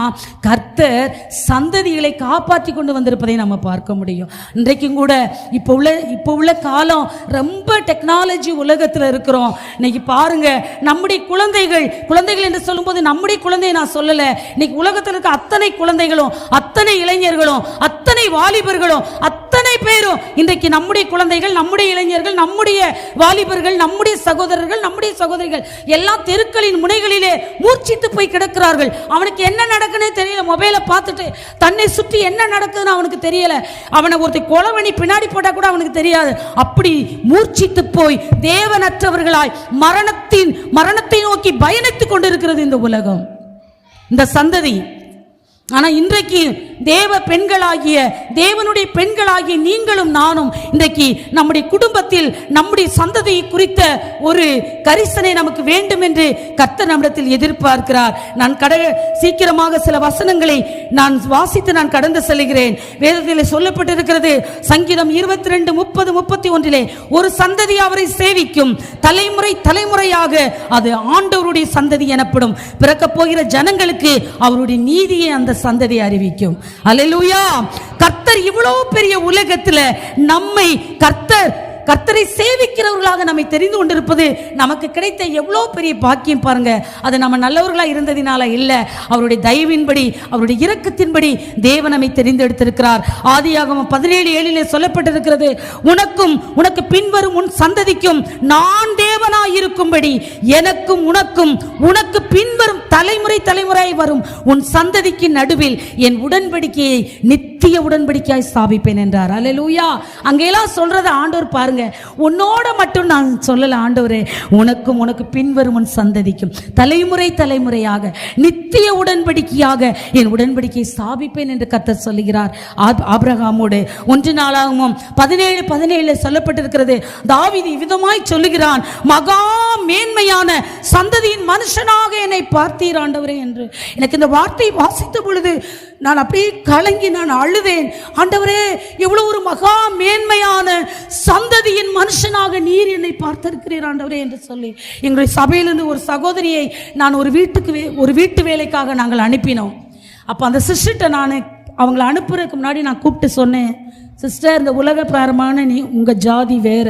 கர்த்தர் சந்ததிகளை காப்பாற்றி கொண்டு வந்திருப்பதை நம்ம பார்க்க முடியும். இன்றைக்கும் கூட இப்போ உள்ள காலம் ரொம்ப டெக்னாலஜி உலகத்தில் இருக்கிறோம். இன்னைக்கு பாருங்க, நம்முடைய குழந்தைகள் என்று சொல்லும்போது நம்முடைய குழந்தையை நான் சொல்லலை. இன்னைக்கு உலகத்தில் இருக்க அத்தனை குழந்தைகளும், அத்தனை இளைஞர்களும், அத்தனை வாலிபர்களும், அத்தனை பேரும் இன்றைக்கு நம்முடைய குழந்தைகள், நம்முடைய இளைஞர்கள், நம்முடைய வாலிபர்கள், நம்முடைய சகோதரர்கள், நம்முடைய சகோதரிகள் எல்லாம் தெருக்களின் முனைகளிலே மூர்ச்சித்து போய் கிடக்கிறார்கள். அவனுக்கு என்ன நடக்குன்னு தெரியல. மொபைலை பார்த்துட்டு தன்னை சுற்றி என்ன நடக்குதுன்னு அவனுக்கு தெரியல. அவனை ஒருத்தர் கொலவணி பின்னாடி போட்டா கூட அவனுக்கு தெரியாது. அப்படி மூர்ச்சித்து போய் தேவனற்றவர்களாய் மரணத்தை நோக்கி பயணித்துக் கொண்டிருக்கிறது இந்த உலகம், இந்த சந்ததி. ஆனா இன்றைக்கு தேவனுடைய பெண்களாகிய நீங்களும் நானும் இன்றைக்கு நம்முடைய குடும்பத்தில் நம்முடைய சந்ததியை குறித்த ஒரு கரிசனை நமக்கு வேண்டும் என்று கர்த்தர் நம்மிடத்தில் எதிர்பார்க்கிறார். நான் சீக்கிரமாக சில வசனங்களை நான் வாசித்து நான் கடந்து செல்கிறேன். வேதத்தில் சொல்லப்பட்டிருக்கிறது, சங்கீதம் 22:30-31 ஒரு சந்ததி அவரை சேவிக்கும், தலைமுறையாக அது ஆண்டவருடைய சந்ததி எனப்படும். பிறக்கப் போகிற ஜனங்களுக்கு அவருடைய நீதியை அந்த சந்ததி அறிவிக்கும். அல்லேலூயா. கர்த்தர் இவ்வளவு பெரிய உலகத்துல நம்மை கர்த்தரை சேவிக்கிறவர்களாக நம்மை தெரிந்து கொண்டிருப்பது நமக்கு கிடைத்த எவ்வளவு பெரிய பாக்கியம் பாருங்க. அது நம்ம நல்லவர்களா இருந்ததினால இல்ல, அவருடைய தயவின்படி, அவருடைய இரக்கத்தின்படி தேவன் நம்மை தெரிந்தெடுத்திருக்கிறார். ஆதியாகமம் 17:7 சொல்லப்பட்டிருக்கிறது, உனக்கு பின்வரும் உன் சந்ததிக்கும் நான் தேவனாய் இருக்கும்படி எனக்கும் உனக்கு பின்வரும் தலைமுறையாய் வரும் உன் சந்ததிக்கு நடுவில் என் உடன்படிக்கையை நித்திய உடன்படிக்கையாய் ஸ்தாபிப்பேன் என்றார். அல்லேலூயா. அங்கெல்லாம் சொல்றத ஆண்டவர் பாருங்க, உன்னோட மட்டும் நான் சொல்லல, ஆண்டவரே உனக்கு பின்வரும் உன் சந்ததிக்கும் தலைமுறையாக நித்திய உடன்படிக்கையாக என் உடன்படிக்கையை ஸ்தாபிப்பேன் என்று கர்த்தர் சொல்லுகிறார். ஆபிரகாமோடு 1 நாளாகமம் 17:17 சொல்லப்பட்டிருக்கிறது, தாவீது விதமாய் சொல்லுகிறான், மகா மேன்மையான சந்ததியின் மனுஷனாக என்னை பார்த்தீர் ஆண்டவரே என்று. எனக்கு இந்த வார்த்தை வாசித்த பொழுது நான் அப்படியே கலங்கி நான் அழுதேன். ஆண்டவரே, எவ்வளவு ஒரு மகா மேன்மையான சந்ததியின் மனுஷனாக நீர் என்னை பார்த்திருக்கிறீர் ஆண்டவரே என்று சொல்லி, எங்களுடைய சபையிலிருந்து ஒரு சகோதரியை நான் ஒரு வீட்டு வேலைக்காக நாங்கள் அனுப்பினோம். அப்போ அந்த சிஸ்டர்கிட்ட நான் அவங்களை அனுப்புறதுக்கு முன்னாடி நான் கூப்பிட்டு சொன்னேன், சிஸ்டர், இந்த உலக பிரகாரமான உங்கள் ஜாதி வேற,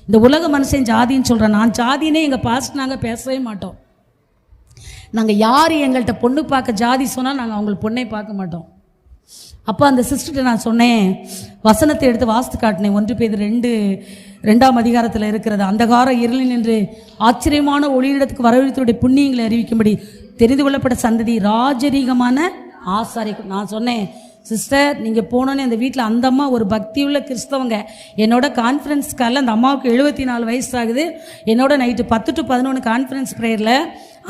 இந்த உலக மனுஷன் ஜாதின்னு சொல்கிறேன். நான் ஜாதினே எங்கள் பாஸ்ட் நாங்கள் பேசவே மாட்டோம். நாங்கள் யார் எங்கள்கிட்ட பொண்ணு பார்க்க ஜாதி சொன்னால் நாங்கள் அவங்களுக்கு பொண்ணை பார்க்க மாட்டோம். அப்போ அந்த சிஸ்டர்கிட்ட நான் சொன்னேன், வசனத்தை எடுத்து வாசித்து காட்டினேன். 1 பேதுரு 2:2 இருக்கிறது, அந்தகார இருளில் நின்று ஆச்சரியமான ஒளியிடத்துக்கு வரவழைத்தோடைய புண்ணியங்களை அறிவிக்கும்படி தெரிந்து கொள்ளப்பட்ட சந்ததி ராஜரீகமான ஆசாரி. நான் சொன்னேன், சிஸ்டர், நீங்கள் போனோன்னே அந்த வீட்டில் அந்த அம்மா ஒரு பக்தியுள்ள கிறிஸ்தவங்க. என்னோட கான்ஃபரன்ஸ் காலில் அந்த அம்மாவுக்கு 74 வயசு ஆகுது. என்னோட நைட்டு 10 to 11 கான்ஃபரன்ஸ் ப்ரேயரில்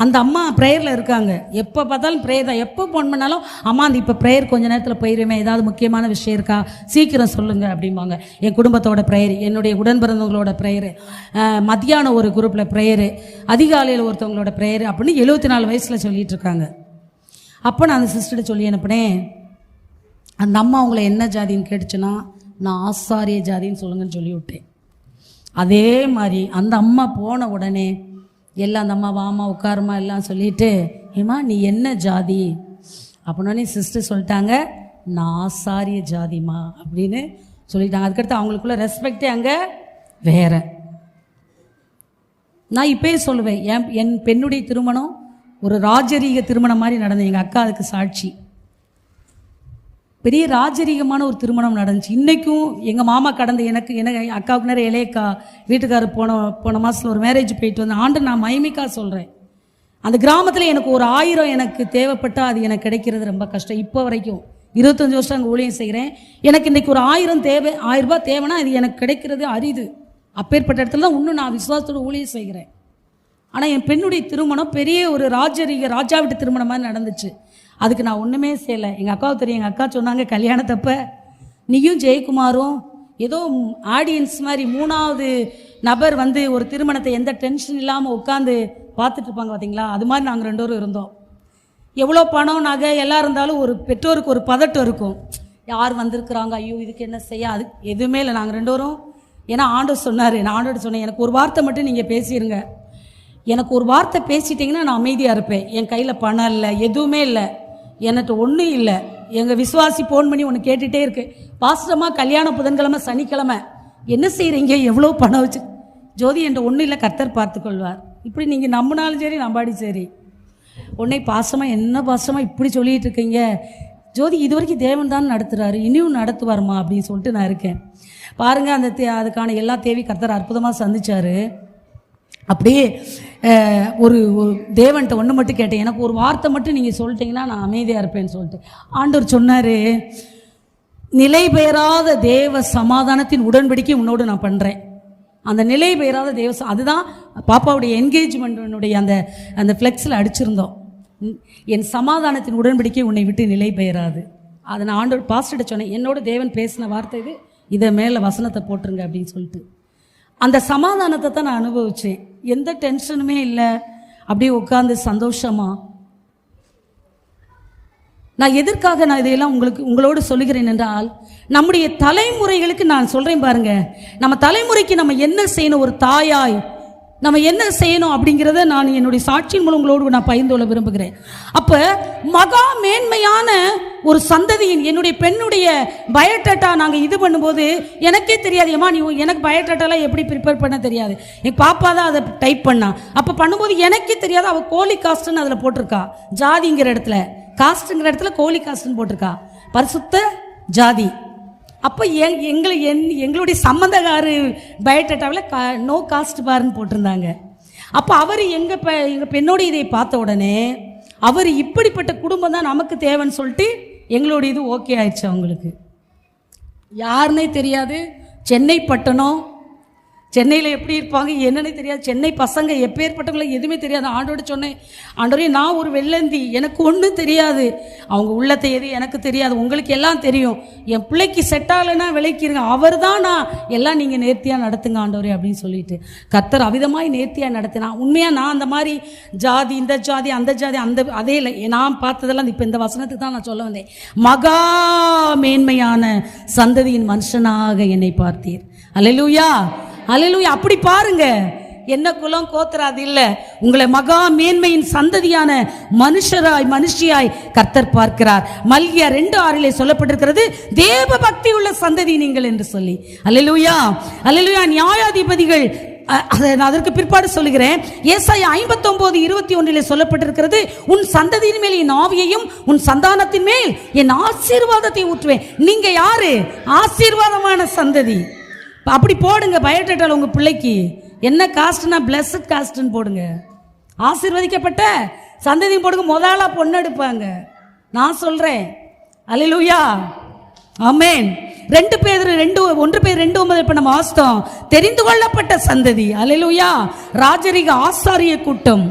அந்த அம்மா ப்ரேயரில் இருக்காங்க. எப்போ பார்த்தாலும் ப்ரேயர் தான். எப்போ ஃபோன் பண்ணாலும், அம்மா அந்த இப்போ ப்ரேயர் கொஞ்சம் நேரத்தில் போயிடுவேன், ஏதாவது முக்கியமான விஷயம் இருக்கா சீக்கிரம் சொல்லுங்கள் அப்படிம்பாங்க. என் குடும்பத்தோட ப்ரேயர், என்னுடைய உடன் பிறந்தவங்களோட ப்ரேயரு, மத்தியானம் ஒரு குரூப்பில் ப்ரேயரு, அதிகாலையில் ஒருத்தவங்களோட ப்ரேயரு அப்படின்னு 74 வயசில் சொல்லிகிட்டு இருக்காங்க. அப்போ நான் அந்த சிஸ்டர்கிட்ட சொல்லி அனுப்பினேன், அந்த அம்மா அவங்கள என்ன ஜாதின்னு கேட்டுச்சுன்னா, நான் ஆசாரிய ஜாதின்னு சொல்லுங்கன்னு சொல்லி விட்டேன். அதே மாதிரி அந்த அம்மா போன உடனே எல்லாம் அந்த அம்மா வாமா உட்காருமா எல்லாம் சொல்லிட்டு, ஏமா நீ என்ன ஜாதி அப்படின்னே சிஸ்டர் சொல்லிட்டாங்க, நான் ஆசாரிய ஜாதிமா அப்படின்னு சொல்லிட்டாங்க. அதுக்கடுத்து அவங்களுக்குள்ள ரெஸ்பெக்டே அங்கே வேற. நான் இப்போயே சொல்லுவேன், என் பெண்ணுடைய திருமணம் ஒரு ராஜரீக திருமணம் மாதிரி நடந்தது. எங்கள் அக்கா அதுக்கு சாட்சி. பெரிய ராஜரீகமான ஒரு திருமணம் நடந்துச்சு. இன்றைக்கும் எங்கள் மாமா கடந்த எனக்கு அக்காவுக்கு நேரம் இளையக்கா வீட்டுக்காரர் போன மாதத்தில் ஒரு மேரேஜ் போயிட்டு வந்தேன். ஆண்டு நான் மகிமைக்கா சொல்கிறேன், அந்த கிராமத்தில் எனக்கு ஒரு 1000 எனக்கு தேவைப்பட்டால் அது எனக்கு கிடைக்கிறது ரொம்ப கஷ்டம். இப்போ வரைக்கும் 25 வருஷம் அங்கே ஊழியம் செய்கிறேன். எனக்கு இன்றைக்கி ஒரு 1000 தேவை, 1000 ரூபாய் தேவைன்னா அது எனக்கு கிடைக்கிறது அரிது. அப்பேற்பட்ட இடத்துல தான் இன்னும் நான் விசுவாசத்தோடு ஊழியம் செய்கிறேன். ஆனால் என் பெண்ணுடைய திருமணம் பெரிய ஒரு ராஜா வீட்டு திருமணம் மாதிரி நடந்துச்சு. அதுக்கு நான் ஒன்றுமே செய்யலை. எங்கள் அக்காவுக்கு தெரியும். எங்கள் அக்கா சொன்னாங்க, கல்யாணத்தப்ப நீயும் ஜெயக்குமாரும் ஏதோ ஆடியன்ஸ் மாதிரி 3வது நபர் வந்து ஒரு திருமணத்தை எந்த டென்ஷன் இல்லாமல் உட்காந்து பார்த்துட்டு இருப்பாங்க பார்த்தீங்களா, அது மாதிரி நாங்கள் 2 பேரும் இருந்தோம். எவ்வளோ பணம் நகை எல்லாம் இருந்தாலும் ஒரு பெற்றோருக்கு ஒரு பதட்டம் இருக்கும், யார் வந்திருக்கிறாங்க, ஐயோ இதுக்கு என்ன செய்ய, அது எதுவுமே இல்லை. நாங்கள் 2 பேரும் ஏன்னா ஆண்டவர் சொன்னார், நான் ஆண்டவர் சொன்னேன், எனக்கு ஒரு வார்த்தை மட்டும் நீங்கள் பேசிடுங்க, எனக்கு ஒரு வார்த்தை பேசிட்டிங்கன்னா நான் அமைதியாக இருப்பேன். என் கையில் பணம் இல்லை, எதுவுமே இல்லை, எனக்கு ஒன்றும் இல்லை. எங்கள் விசுவாசி ஃபோன் பண்ணி ஒன்று கேட்டுகிட்டே இருக்கு, பாஸ்டர்மா கல்யாணம் புதன்கிழமை சனிக்கிழமை என்ன செய்கிறீங்க, எவ்வளோ பணம் வச்சு? ஜோதி என்ற ஒன்றும் இல்லை, கர்த்தர் பார்த்துக்கொள்வார். இப்படி நீங்கள் நம்பினாலும் சரி நம்பாடி சரி. உன்னை பாசமாக என்ன பாசமாக இப்படி சொல்லிகிட்டு இருக்கீங்க, ஜோதி இது வரைக்கும் தேவன் தான் நடத்துகிறாரு, இனியும் நடத்துவார்மா அப்படின்னு சொல்லிட்டு நான் இருக்கேன். பாருங்கள், அந்த அதுக்கான எல்லா தேவையும் கர்த்தர் அற்புதமாக சந்திச்சார். அப்படியே ஒரு தேவன்கிட்ட ஒன்று மட்டும் கேட்டேன், எனக்கு ஒரு வார்த்தை மட்டும் நீங்கள் சொல்லிட்டீங்கன்னா நான் அமைதியாக இருப்பேன்னு சொல்லிட்டு. ஆண்டவர் சொன்னார், நிலை பெயராத தேவ சமாதானத்தின் உடன்படிக்கை உன்னோடு நான் பண்ணுறேன். அந்த நிலை பெயராத தேவ, அதுதான் பாப்பாவுடைய என்கேஜ்மெண்ட்டுடைய அந்த ஃப்ளெக்ஸில் அடிச்சிருந்தோம், என் சமாதானத்தின் உடன்படிக்கை உன்னை விட்டு நிலை பெயராது. அதை நான் ஆண்டவர் பாஸ்டர்கிட்ட சொன்னேன், என்னோட தேவன் பேசின வார்த்தை இது, இதை மேலே வசனத்தை போட்டுருங்க அப்படின்னு சொல்லிட்டு. அந்த சமாதானத்தை தான் நான் அனுபவித்தேன். எந்த டென்ஷனுமே இல்லை, அப்படியே உட்காந்து சந்தோஷமா. நான் எதற்காக நான் இதையெல்லாம் உங்களோடு சொல்லுகிறேன் என்றால், நம்முடைய தலைமுறைகளுக்கு நான் சொல்கிறேன் பாருங்க, நம்ம தலைமுறைக்கு நம்ம என்ன செய்யணும், ஒரு தாயாய் நம்ம என்ன செய்யணும் அப்படிங்கிறத நான் என்னுடைய சாட்சியின் மூலம் உங்களோடு நான் பகிர்ந்து கொள்ள விரும்புகிறேன். அப்போ மகா மேன்மையான ஒரு சந்ததியின் என்னுடைய பெண்ணுடைய பயோடேட்டா நாங்கள் இது பண்ணும்போது எனக்கே தெரியாது, ஏமா நீ எனக்கு பயோடேட்டாலாம் எப்படி ப்ரிப்பேர் பண்ண தெரியாது, என் பாப்பா தான் அதை டைப் பண்ணா. அப்போ பண்ணும்போது எனக்கே தெரியாது, அவள் கோழி காஸ்ட்னு அதில் போட்டிருக்கா, ஜாதிங்கிற இடத்துல காஸ்ட்டுங்கிற இடத்துல கோழி காஸ்ட்னு போட்டிருக்கா, பரிசுத்த ஜாதி. அப்போ எங்களுடைய சம்பந்தக்காரு பயோடேட்டாவில் நோ காஸ்ட் பாருன்னு போட்டிருந்தாங்க. அப்போ அவர் எங்கள் பெண்ணோட இதை பார்த்த உடனே அவர் இப்படிப்பட்ட குடும்பம் தான் நமக்கு தேவைன்னு சொல்லிட்டு எங்களுடைய இது ஓகே ஆயிடுச்சு. அவங்களுக்கு யாருன்னே தெரியாது, சென்னை பட்டணம், சென்னையில் எப்படி இருப்பாங்க என்னன்னே தெரியாது, சென்னை பசங்க எப்பேற்பட்டவங்கள எதுவுமே தெரியாது. ஆண்டோட சொன்னேன், ஆண்டோரே நான் ஒரு வெள்ளந்தி, எனக்கு ஒன்றும் தெரியாது, அவங்க உள்ளத்தை எது எனக்கு தெரியாது, உங்களுக்கு எல்லாம் தெரியும், என் பிள்ளைக்கு செட் ஆகலைன்னா விளைக்கிறங்க, அவர் தான் நான் எல்லாம் நீங்கள் நேர்த்தியாக நடத்துங்க ஆண்டவரே அப்படின்னு சொல்லிட்டு கர்த்தர் அவிதமாய் நேர்த்தியாக நடத்தினா. உண்மையாக நான் அந்த மாதிரி ஜாதி இந்த ஜாதி அந்த ஜாதி அதே இல்லை, நான் பார்த்ததெல்லாம் இப்போ இந்த வசனத்துக்கு தான் நான் சொல்ல வந்தேன். மகா மேன்மையான சந்ததியின் மனுஷனாக என்னை பார்த்தீர். அல்லேலூயா அல்லேலூயா. அப்படி பாருங்க, என்ன குலம் கோத்திராது இல்லை, உங்களை மகா மேன்மையின் சந்ததியான மனுஷியாய் கர்த்தர் பார்க்கிறார். மல்கியா 2:6 சொல்லப்பட்டிருக்கிறது, தேவ பக்தி உள்ள சந்ததி நீங்கள் என்று சொல்லி. அல்லேலூயா அல்லேலூயா. நியாயாதிபதிகள், அதற்கு பிற்பாடு சொல்லுகிறேன், ஏசாயா 59:21 சொல்லப்பட்டிருக்கிறது, உன் சந்ததியின் மேல் என் ஆவியையும் உன் சந்தானத்தின் மேல் என் ஆசீர்வாதத்தை ஊற்றுவேன். நீங்க யாரு? ஆசீர்வாதமான சந்ததி. அப்படி போடுங்க பயோடேட்டாவில் உங்கள் பிள்ளைக்கு என்ன காஸ்ட்னா பிளஸட் காஸ்ட்னு போடுங்க, ஆசீர்வதிக்கப்பட்ட சந்ததியும் போடுங்க. முதலாக பொண்ணு எடுப்பாங்க, நான் சொல்கிறேன். அல்லேலூயா ஆமென். 1 பேதுரு 2:9 இப்போ நம்ம வாசித்தோம், தெரிந்து கொள்ளப்பட்ட சந்ததி. அல்லேலூயா. ராஜரிக ஆசாரிய கூட்டம்.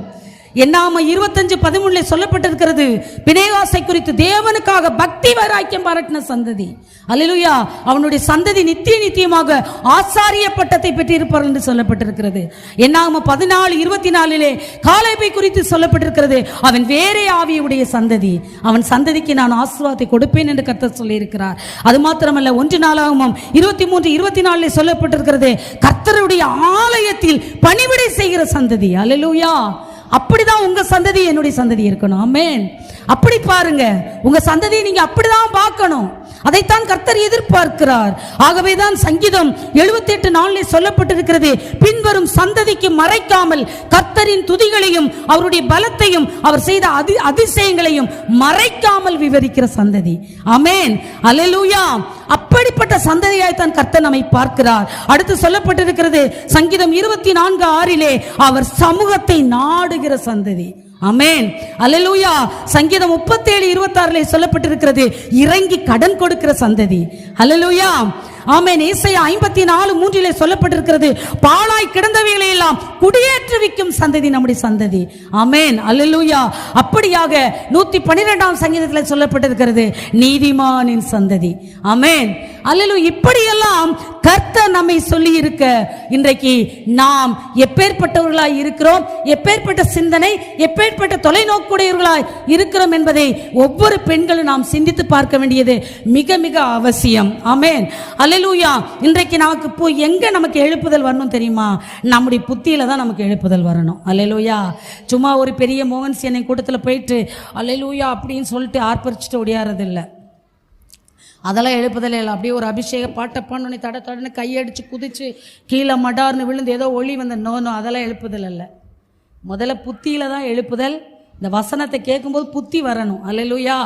என்னாம 25:13 சொல்லப்பட்டிருக்கிறது, பினேகாசை குறித்து தேவனுக்காக பக்தி வைராக்கியம் பாராட்டின சந்ததி. அல்லேலூயா. அவனுடைய சந்ததி நித்தியமாக ஆசாரிய பட்டத்தை பெற்றிருப்பார் என்று சொல்லப்பட்டிருக்கிறது. என்னாம 14:24 காலேபை குறித்து சொல்லப்பட்டிருக்கிறது, அவன் வேறே ஆவியுடைய சந்ததி, அவன் சந்ததிக்கு நான் ஆசீர்வாதத்தை கொடுப்பேன் என்று கர்த்தர் சொல்லியிருக்கிறார். அது மாத்திரமல்ல, 1 நாளாகமம் 23:24 சொல்லப்பட்டிருக்கிறது, கர்த்தருடைய ஆலயத்தில் பணிவிடை செய்கிற சந்ததி. அல்லேலூயா. அப்படிதான் உங்க சந்ததி என்னுடைய சந்ததி இருக்கணும். ஆமென். அப்படி பாருங்க, உங்க சந்ததியை நீங்க அப்படிதான் பார்க்கணும். அதைத்தான் கர்த்தர் எதிர்பார்க்கிறார். ஆகவேதான் சங்கீதம் 78:4 சொல்லப்பட்டிருக்கிறது, பின்வரும் சந்ததிக்கு மறைக்காமல் கர்த்தரின் துதிகளையும் அவருடைய பலத்தையும் அவர் செய்த அதிசயங்களையும் மறைக்காமல் விவரிக்கிற சந்ததி. ஆமென். அல்லேலூயா. அப்படிப்பட்ட சந்ததியாய்த்தான் கர்த்தர் நம்மை பார்க்கிறார். அடுத்து சொல்லப்பட்டிருக்கிறது சங்கீதம் 24:6 அவர் சமூகத்தை நாடுகிற சந்ததி. ஆமென். அல்லேலூயா. சங்கீதம் 37:26 சொல்லப்பட்டிருக்கிறது, இறங்கி கடன் கொடுக்கிற சந்ததி. அல்லேலூயா. ஆமென். ஏசாயா 54:3 சொல்லப்பட்டிருக்கிறது, பாழாய் கிடந்தவைகளை எல்லாம் குடியேற்றுவிக்கும் சந்ததி நம்முடைய சந்ததி. ஆமென். அல்லேலூயா. அப்படியாக 112ஆம் சங்கீதத்தில் சொல்லப்பட்டிருக்கிறது, நீதிமானின் சந்ததி. ஆமென். அல்லேலூயா. இப்படியெல்லாம் கர்த்தர் நம்மை சொல்லி இருக்க இன்றைக்கு நாம் எப்பேற்பட்டவர்களாய் இருக்கிறோம், எப்பேற்பட்ட சிந்தனை, எப்பேற்பட்ட தொலைநோக்குடையவர்களாய் இருக்கிறோம் என்பதை ஒவ்வொரு பெண்களும் நாம் சிந்தித்து பார்க்க வேண்டியது மிக மிக அவசியம். ஆமென், அல்லேலூயா. இன்றைக்கு நமக்கு எங்க நமக்கு எழுப்புதல் வரணும் தெரியுமா? நம்முடைய புத்தியில தான் நமக்கு எழுப்புதல் வரணும். அல்லேலூயா. சும்மா ஒரு பெரிய மோகன் சேனை கூட்டத்தில் போயிட்டு அல்லேலூயா அப்படின்னு சொல்லிட்டு ஆர்ப்பரிச்சுட்டு ஓடியாறது இல்லை. அதெல்லாம் எழுப்புதலே இல்லை. அப்படியே ஒரு அபிஷேக பாட்டை பண்ணோன்னே தட தடன்னு கையடிச்சு குதிச்சு கீழே மடார்னு விழுந்து ஏதோ ஒளி வந்த நோனோ அதெல்லாம் எழுப்புதல் இல்லை. முதல்ல புத்தியில தான் எழுப்புதல். இந்த வசனத்தை கேட்கும்போது புத்தி வரணும். அல்லேலூயா.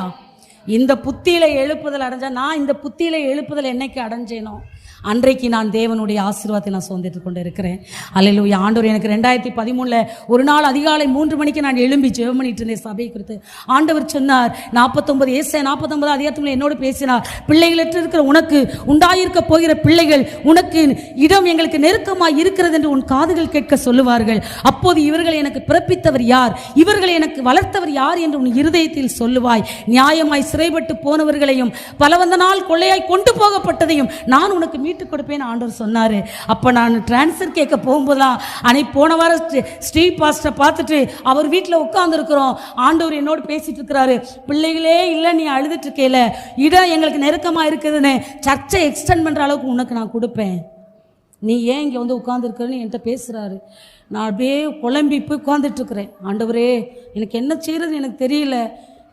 இந்த புத்தியில எழுப்புதல் அடைஞ்சா, நான் இந்த புத்தியில எழுப்புதல் என்னைக்கு அடைஞ்சேனோ அன்றைக்கு நான் தேவனுடைய ஆசீர்வாதத்தை நான் சுதந்திரித்து கொண்டு இருக்கிறேன். அல்லேலூயா. ஆண்டவர் எனக்கு 2013 ஒரு நாள் அதிகாலை 3 மணிக்கு நான் எழும்பி ஜெபம் பண்ணிட்டு இருந்தேன் சபையை குறித்து. ஆண்டவர் சொன்னார், 49 அதிகாரத்தில் என்னோடு பேசினார். பிள்ளைகளற்று இருக்கிற உனக்கு உண்டாயிருக்க போகிற பிள்ளைகள் உனக்கு இடம் எங்களுக்கு நெருக்கமாய் இருக்கிறது என்று உன் காதுகள் கேட்க சொல்லுவார்கள். அப்போது இவர்களை எனக்கு பிறப்பித்தவர் யார், இவர்களை எனக்கு வளர்த்தவர் யார் என்று உன் இருதயத்தில் சொல்லுவாய். நியாயமாய் சிறைப்பட்டு போனவர்களையும் பலவந்தனால் கொள்ளையாய் கொண்டு போகப்பட்டதையும் நான் உனக்கு மீட்டுக் கொடுப்பேன் ஆண்டவர் சொன்னாரு. அப்ப நான் டிரான்ஸ்ஃபர் கேட்க போகும்போதுதான் போன வாரம் ஸ்ட்ரீட் பாஸ்டரை பார்த்துட்டு அவர் வீட்டில் உட்கார்ந்து இருக்கிறோம். ஆண்டவர் என்னோடு பேசிட்டு இருக்கிறாரு. பிள்ளைகளே இல்லை, நீ அழுதுட்டு இருக்கேல, இடம் எங்களுக்கு நெருக்கமா இருக்குதுன்னு சர்ச்சை எக்ஸ்டெண்ட் பண்ற அளவுக்கு உனக்கு நான் கொடுப்பேன், நீ ஏன் இங்கே வந்து உட்கார்ந்துருக்கிறன்னு என்கிட்ட பேசுறாரு. நான் அப்படியே குழம்பி போய் உட்கார்ந்துட்டு இருக்கிறேன். ஆண்டவரே, எனக்கு என்ன செய்யறதுன்னு எனக்கு தெரியல.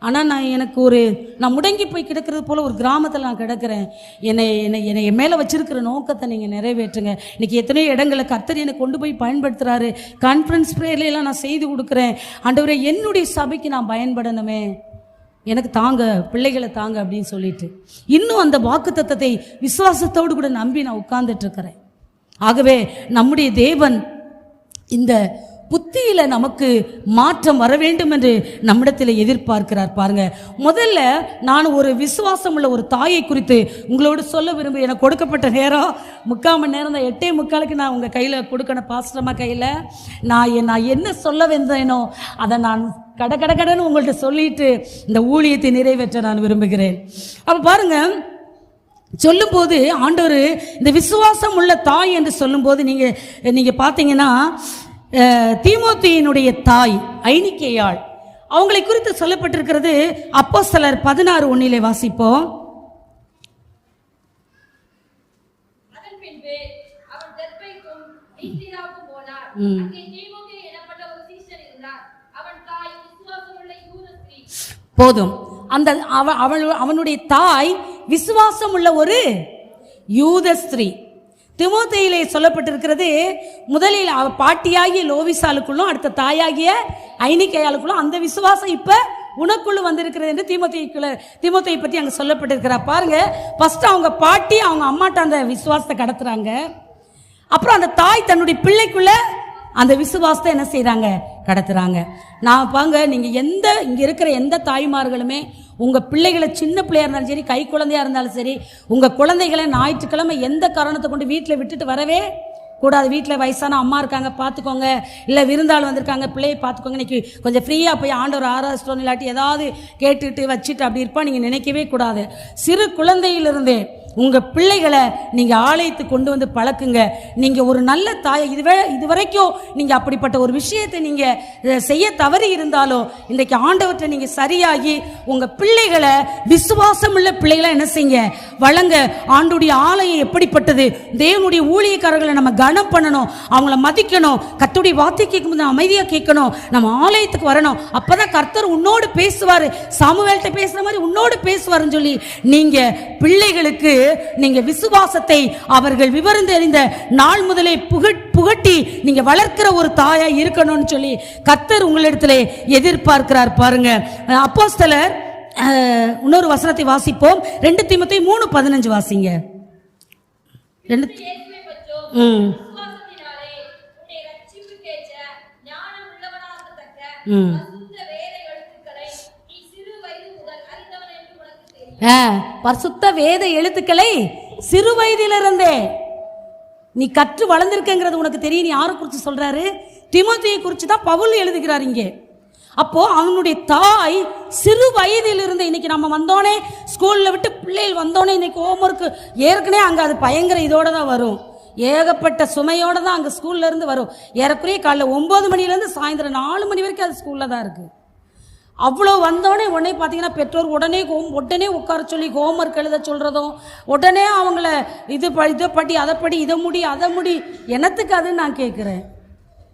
ஆனால் நான் முடங்கி போய் கிடக்கிறது போல் ஒரு கிராமத்தில் நான் கிடக்கிறேன். என்னை என் மேலே வச்சிருக்கிற நோக்கத்தை நீங்கள் நிறைவேற்றுங்க. இன்றைக்கி எத்தனையோ இடங்களில் கர்த்தர் என்னை கொண்டு போய் பயன்படுத்துகிறாரு. கான்ஃபரன்ஸ் ப்ரேயர்லாம் நான் செய்து கொடுக்குறேன். ஆண்டவரே, என்னுடைய சபைக்கு நான் பயன்படணுமே, எனக்கு தாங்க, பிள்ளைகளை தாங்க அப்படின்னு சொல்லிட்டு இன்னும் அந்த வாக்குத்தத்தத்தை விசுவாசத்தோடு கூட நம்பி நான் உட்கார்ந்துட்டு இருக்கிறேன். ஆகவே நம்முடைய தேவன் இந்த புத்தியில நமக்கு மாற்றம் வர வேண்டும் என்று நம்மிடத்தில் எதிர்பார்க்கிறார். பாருங்க, முதல்ல நான் ஒரு விசுவாசம் உள்ள ஒரு தாயை குறித்து உங்களோடு சொல்ல விரும்பு. எனக்கு கொடுக்கப்பட்ட நேரம் 3/4 மணி நேரம் தான். 8:45 நான் உங்கள் கையில் கொடுக்கணும், பாஸ்டர்மா கையில். நான் என்ன சொல்ல வந்தேனோ அதை நான் கடன்னு உங்கள்கிட்ட சொல்லிட்டு இந்த ஊழியத்தை நிறைவேற்ற நான் விரும்புகிறேன். அப்போ பாருங்க, சொல்லும்போது ஆண்டவர் இந்த விசுவாசம் உள்ள தாய் என்று சொல்லும்போது நீங்க பார்த்தீங்கன்னா தீமோத்தேயுனுடைய தாய் ஐனிக்கேயாள், அவங்களை குறித்து சொல்லப்பட்டிருக்கிறது. அப்போஸ்தலர் 16:1 வாசிப்போம். போதும், அந்த அவனுடைய தாய் விசுவாசம் உள்ள ஒரு யூத ஸ்திரீ. தீமோத்தேயிலே சொல்லப்பட்டிருக்கிறது, முதலில் பாட்டியாகிய லோவிசாலுக்குள்ளும் அடுத்த தாயாகிய ஐனிக்கேயாளுக்குள்ளும் அந்த விசுவாசம் இப்ப உனக்குள்ள வந்திருக்கிறது என்று தீமோத்தேயை பற்றி அங்க சொல்லப்பட்டிருக்கிறார். பாருங்க, ஃபர்ஸ்ட் அவங்க பாட்டி அவங்க அம்மாட்ட அந்த விசுவாசத்தை கடத்துறாங்க. அப்புறம் அந்த தாய் தன்னுடைய பிள்ளைக்குள்ள அந்த விசுவாசத்தை என்ன செய்யறாங்க, கடத்துறாங்க. நான் பாங்க, நீங்க இங்க இருக்கிற எந்த தாய்மார்களுமே உங்க பிள்ளைகளை, சின்ன பிள்ளையா இருந்தாலும் சரி, கை குழந்தையா இருந்தாலும் சரி, உங்க குழந்தைகளை ஞாயிற்றுக்கிழமை எந்த காரணத்தை கொண்டு வீட்டில் விட்டுட்டு வரவே கூடாது. வீட்டில் வயசான அம்மா இருக்காங்க பார்த்துக்கோங்க, இல்லை விருந்தாள் வந்திருக்காங்க பிள்ளையை பார்த்துக்கோங்க, இன்னைக்கு கொஞ்சம் ஃப்ரீயாக போய் ஆண்டவர் ஆராதிச்சிட்டோம் இல்லாட்டி ஏதாவது கேட்டுட்டு வச்சுட்டு அப்படி இருப்பா நீங்கள் நினைக்கவே கூடாது. சிறு குழந்தையிலிருந்தே உங்கள் பிள்ளைகளை நீங்கள் ஆலயத்து கொண்டு வந்து பழக்குங்க. நீங்கள் ஒரு நல்ல தாயை இதுவரைக்கும் நீங்கள் அப்படிப்பட்ட ஒரு விஷயத்தை நீங்கள் செய்ய தவறி இருந்தாலும் இன்றைக்கு ஆண்டவற்றை நீங்கள் சரியாகி உங்கள் பிள்ளைகளை விசுவாசம் உள்ள பிள்ளைகளை என்ன செய்யுங்க, வழங்க. ஆண்டுடைய ஆலயம் எப்படிப்பட்டது, தேவனுடைய ஊழியக்காரர்களை நம்ம கனம் பண்ணணும், அவங்கள மதிக்கணும், கர்த்தருடைய வார்த்தை கேட்கும்போது அமைதியாக கேட்கணும், நம்ம ஆலயத்துக்கு வரணும். அப்பதான் கர்த்தர் உன்னோடு பேசுவார், சாமுவேல்கிட்ட பேசுற மாதிரி உன்னோடு பேசுவாருன்னு சொல்லி நீங்கள் பிள்ளைகளுக்கு நீங்க விசுவாசத்தை அவர்கள் விவரம் தெரிந்த நாள் முதலே புகட்டி நீங்க வளர்க்கிற ஒரு தாயா இருக்கணும்னு சொல்லி கர்த்தர் உங்களிடத்துல எதிர்பார்க்கிறார். பாருங்க, அப்போஸ்தலர் இன்னொரு வசனத்தை வாசிப்போம். 2 தீமோத்தேயு 3:15 வாசிங்க. பரிசுத்த வேத எழுத்துக்களை சிறு வயதிலிருந்தே நீ கற்று வளர்ந்திருக்கிறது உனக்கு தெரியும். யாரை குறித்து சொல்றாரு? தீமோத்தேயை குறித்து தான் பவுல் எழுதுகிறார் இங்கே. அப்போது அவனுடைய தாய் சிறு வயதிலிருந்து, இன்னைக்கு நம்ம வந்தோடனே ஸ்கூலில் விட்டு பிள்ளைகள் வந்தோடனே இன்னைக்கு ஹோம்ஒர்க்கு ஏற்கனவே அங்கே அது பயங்கர இதோடு தான் வரும், ஏகப்பட்ட சுமையோடு தான் அங்கே ஸ்கூல்லேருந்து வரும். ஏறக்குறைய காலைல 9 மணிலேருந்து சாயந்தரம் 4 மணி வரைக்கும் அது ஸ்கூலில் தான் இருக்குது. அவ்வளோ உடனே பார்த்தீங்கன்னா பெற்றோர் உடனே உட்கார சொல்லி ஹோம்ஒர்க் எழுத சொல்கிறதும், உடனே அவங்கள இதை படி அதை படி இதை முடி என்னத்துக்கு அதுன்னு நான் கேட்குறேன்.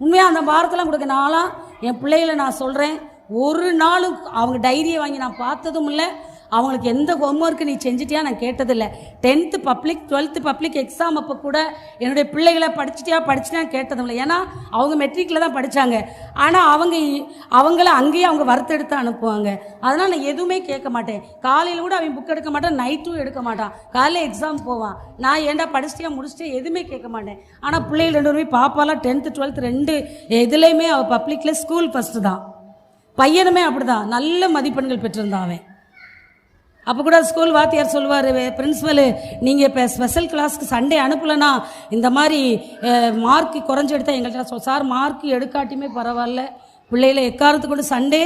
உண்மையாக அந்த வாரத்தெல்லாம் கொடுக்க நாளாக என் பிள்ளைகளை நான் சொல்கிறேன், ஒரு நாளும் அவங்க டைரியை வாங்கி நான் பார்த்ததும் இல்லை, அவங்களுக்கு எந்த ஹோம்ஒர்க்கு நீ செஞ்சிட்டியா நான் கேட்டதில்லை. 10th public 12th public exam அப்போ கூட என்னுடைய பிள்ளைகளை படிச்சிட்டியா கேட்டதும் இல்லை. ஏன்னா அவங்க மெட்ரிக்கில் தான் படித்தாங்க. ஆனால் அவங்கள அங்கேயே அவங்க வறுத்தெடுத்து அனுப்புவாங்க. அதனால் நான் எதுவுமே கேட்க மாட்டேன். காலையில் கூட அவன் புக் எடுக்க மாட்டான், நைட்டும் எடுக்க மாட்டான். காலையில் எக்ஸாம் போவான், நான் ஏன்டா படிச்சிட்டியா முடிச்சிட்டே எதுவுமே கேட்க மாட்டேன். ஆனால் பிள்ளைகள் 2 பேருமே பாப்பாலாம் 10th 12th 2 இதுலேயுமே அவள் பப்ளிக்கில் ஸ்கூல் ஃபஸ்ட்டு தான். பையனுமே அப்படி தான், நல்ல மதிப்பெண்கள் பெற்றிருந்தான் அவன். அப்போ கூட ஸ்கூல் வாத்தியார் சொல்லுவார், பிரின்ஸிபலு நீங்கள் இப்போ ஸ்பெஷல் கிளாஸ்க்கு சண்டே அனுப்பலைன்னா இந்த மாதிரி மார்க்கு குறைஞ்சி எடுத்தால் எங்கள்கிட்ட சார் மார்க்கு எடுக்காட்டியுமே பரவாயில்ல, பிள்ளைகளை எக்காரத்து கொண்டு சண்டே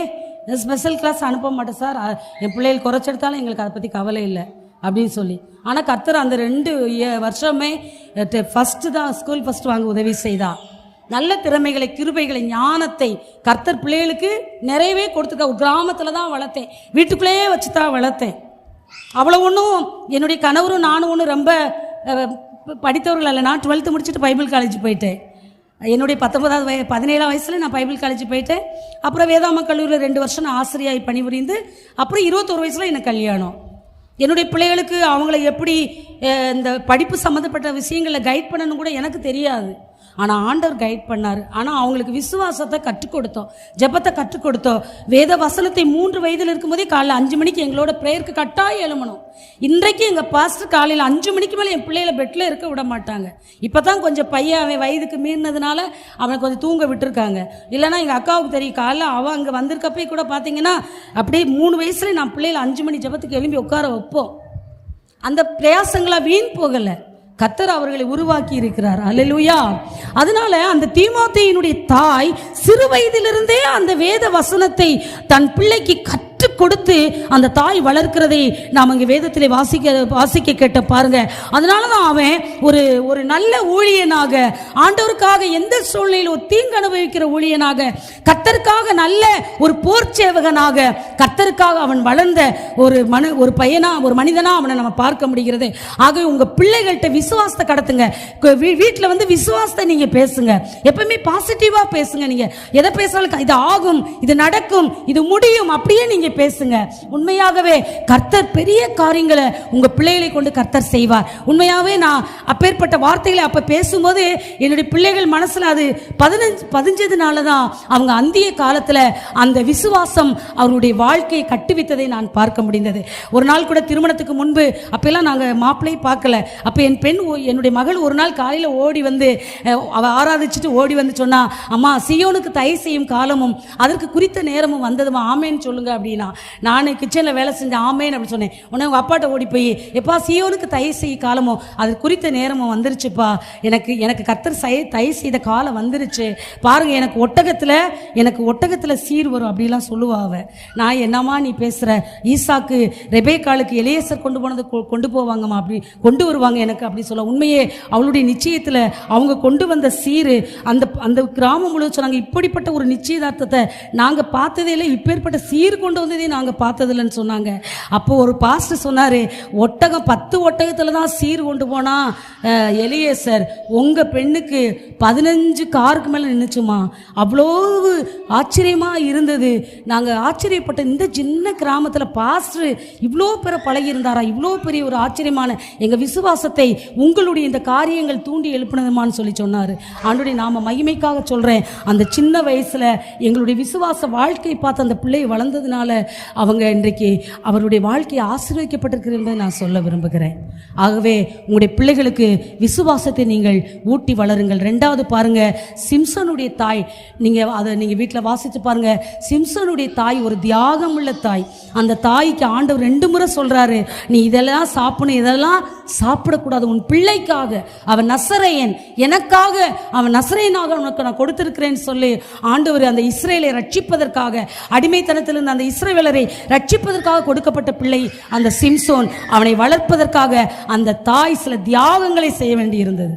ஸ்பெஷல் கிளாஸ் அனுப்ப மாட்டேன் சார், என் பிள்ளைகள் குறைச்செடுத்தாலும் எங்களுக்கு அதை பற்றி கவலை இல்லை அப்படின்னு சொல்லி. ஆனால் கர்த்தர் அந்த 2 வருஷமே ஃபஸ்ட்டு தான் ஸ்கூல் ஃபஸ்ட்டு வாங்க உதவி செய்தா. நல்ல திறமைகளை, கிருபைகளை, ஞானத்தை கர்த்தர் பிள்ளைகளுக்கு நிறையவே கொடுத்துருக்க. கிராமத்தில் தான் வளர்த்தேன், வீட்டுக்குள்ளேயே வச்சு தான் வளர்த்தேன். அவ்வளோ ஒன்றும் என்னுடைய கணவரும் நானும் ஒன்றும் ரொம்ப படித்தவர்கள் அல்ல. நான் 12th முடிச்சுட்டு பைபிள் காலேஜ் போயிட்டேன். என்னுடைய 17ஆம் வயசில் நான் பைபிள் காலேஜ் போயிட்டேன். அப்புறம் வேதாம கல்லூரியில் 2 வருஷம் நான் ஆசிரியாய் பணிபுரிந்து, அப்புறம் 21 வயசில் எனக்கு கல்யாணம். என்னுடைய பிள்ளைகளுக்கு அவங்கள எப்படி இந்த படிப்பு சம்மந்தப்பட்ட விஷயங்களில் கைட் பண்ணணும் கூட எனக்கு தெரியாது. ஆனால் ஆண்டவர் கைட் பண்ணார். ஆனால் அவங்களுக்கு விசுவாசத்தை கற்றுக் கொடுத்தோம், ஜெபத்தை கற்றுக் கொடுத்தோம். வேத வசனத்தை 3 வயதில் இருக்கும்போதே காலையில் 5 மணிக்கு எங்களோட ப்ரேயருக்கு கட்டாயம் எழுமணும். இன்றைக்கு எங்கள் பாஸ்டர் காலையில் 5 மணிக்கு மேலே என் பிள்ளைகளை பெட்டில் இருக்க விட மாட்டாங்க. இப்போ தான் கொஞ்சம் பையன் அவன் வயதுக்கு மீறினதுனால அவனை கொஞ்சம் தூங்க விட்டுருக்காங்க. இல்லைனா எங்கள் அக்காவுக்கு தெரியும், காலையில் அவள் அங்கே வந்திருக்கப்பே கூட பார்த்தீங்கன்னா அப்படியே 3 வயசுல நான் பிள்ளைகளை 5 மணி ஜெபத்துக்கு எழும்பி உட்கார வைப்போம். அந்த பிரயாசங்களாக வீண் போகலை, கர்த்தர் அவர்களை உருவாக்கி இருக்கிறார். அல்லேலூயா. அதனால அந்த தீமோத்தேயுனுடைய தாய் சிறு வயதிலிருந்தே அந்த வேத வசனத்தை தன் பிள்ளைக்கு கற்றுக் கொடுத்து அந்த தாய் வளர்க்கிறதை நாம் இங்கே வேதத்திலே வாசிக்க கேட்ட பாருங்க. அதனால தான் அவன் ஒரு நல்ல ஊழியனாக, ஆண்டவருக்காக எந்த சூழ்நிலையில் ஒரு தீங்கு அனுபவிக்கிற ஊழியனாக, கர்த்தருக்காக நல்ல ஒரு போர் சேவகனாக, கர்த்தருக்காக அவன் வளர்ந்த ஒரு பையனா, ஒரு மனிதனா அவனை நம்ம பார்க்க முடிகிறது. ஆகவே உங்க பிள்ளைகள்கிட்ட விசுவாசத்தை கடத்துங்க. வீட்டில் வந்து விசுவாசத்தை நீங்க பேசுங்க, எப்பவுமே பாசிட்டிவா பேசுங்க. நீங்க எதை பேசினாலும் இது ஆகும், இது நடக்கும், இது முடியும், அப்படியே நீங்க பேசுங்க. உண்மையாகவே கர்த்தர் பெரிய காரியங்களை உங்க பிள்ளைகளை கொண்டு கர்த்தர் செய்வார். உண்மையாகவே நான் அப்பேற்பட்ட வார்த்தைகளை அப்ப பேசும்போது என்னுடைய பிள்ளைகள் மனசுல அது பதிஞ்சதுனால தான் அவங்க அந்திய காலத்துல அந்த விசுவாசம் அவருடைய வாழ்க்கையை கட்டுவித்ததை நான் பார்க்க முடிந்தது. ஒரு நாள் கூட திருமணத்துக்கு முன்பு அப்பெல்லாம் நாங்க மாப்பிள்ளையை பார்க்கல. அப்ப என் பெண், என்னுடைய மகள் ஒரு நாள் காலையில் ஓடி வந்து அவ ஆராதிச்சுட்டு ஓடி வந்து சொன்னா, அம்மா சீயோனுக்கு தயவு செய்யும் காலமும் அதற்கு குறித்த நேரமும் வந்ததுமா, ஆமேன்னு சொல்லுங்க அப்படின்னா. நான் கிச்சனில் வேலை செஞ்சேன், ஆமேன்னு அப்படி சொன்னேன். உடனே உங்கள் அப்பாட்ட ஓடி போய், எப்பா சீயோனுக்கு தயவு செய்ய காலமோ அது குறித்த நேரமும் வந்துருச்சுப்பா, எனக்கு கர்த்தர் தயவு செய்த காலம் வந்துருச்சு பாருங்க, எனக்கு ஒட்டகத்தில் சீர் வரும் அப்படிலாம் சொல்லுவாங்க. நான் என்னம்மா நீ பேசுகிற, ஈசாக்கு ரெபேக்காளுக்கு எலியேசர் கொண்டு போவாங்கம்மா, அப்படி கொண்டு வருவாங்க எனக்கு அப்படி சொல்ல. உண்மையே அவளுடைய நிச்சயத்தில் அவங்க கொண்டு வந்த சீரு அந்த கிராமம் முழுவதும் சொன்னாங்க, இப்படிப்பட்ட ஒரு நிச்சயதார்த்தத்தை நாங்கள் பார்த்ததே இல்லை, இப்பேற்பட்ட சீர் கொண்டு வந்ததே நாங்கள் பார்த்ததில்லைன்னு சொன்னாங்க. அப்போ ஒரு பாஸ்டர் சொன்னார், 10 ஒட்டகத்தில் தான் சீர் கொண்டு போனா எலியேசர், உங்கள் பெண்ணுக்கு 15 காருக்கு மேலே நின்றுச்சுமா. அவ்வளோ ஆச்சரியமாக இருந்தது. நாங்கள் ஆச்சரியப்பட்ட இந்த சின்ன கிராமத்தில் பாஸ்டர் இவ்வளோ பேர பழகி இருந்தாரா, இவ்வளோ பெரிய ஒரு ஆச்சரியமான எங்கள் விசுவாசத்தை உங்களுடைய இந்த காரியங்கள் தூண்டி எழுப்பினதுமான்னு சொல்லி சொன்னார். ஆண்டவருடைய நாம மகிமைக்காக சொல்கிறேன், அந்த சின்ன வயசில் எங்களுடைய விசுவாச வாழ்க்கை பார்த்து அந்த பிள்ளை வளர்ந்ததுனால அவங்க இன்றைக்கு அவருடைய வாழ்க்கையை ஆசீர்வதிக்கப்பட்டிருக்கிறது என்பதை நான் சொல்ல விரும்புகிறேன். ஆகவே உங்களுடைய பிள்ளைகளுக்கு விசுவாசத்தை நீங்கள் ஊட்டி வளருங்கள். 2வது பாருங்க, சிம்சனுடைய தாய், நீங்கள் வீட்டில் வாசித்து பாருங்க. சிம்சனுடைய தாய் ஒரு தியாகம் உள்ள தாய். அந்த தாய்க்கு ஆண்டவர் 2 முறை சொல்றாரு, நீ இதெல்லாம் சாப்பிடணும், இதெல்லாம் சாப்பிடக்கூடாது. உன் பிள்ளைக்காக அவன் நசரேயன், எனக்காக அவன் நசரேயனாக உனக்கு நான் கொடுத்திருக்கிறேன்னு சொல்லி ஆண்டவர் அந்த இஸ்ரேலை ரட்சிப்பதற்காக, அடிமைத்தனத்திலிருந்து அந்த இஸ்ரவேலரை ரட்சிப்பதற்காக கொடுக்கப்பட்ட பிள்ளை அந்த சிம்சோன். அவனை வளர்ப்பதற்காக அந்த தாய் சில தியாகங்களை செய்ய வேண்டியிருந்தது.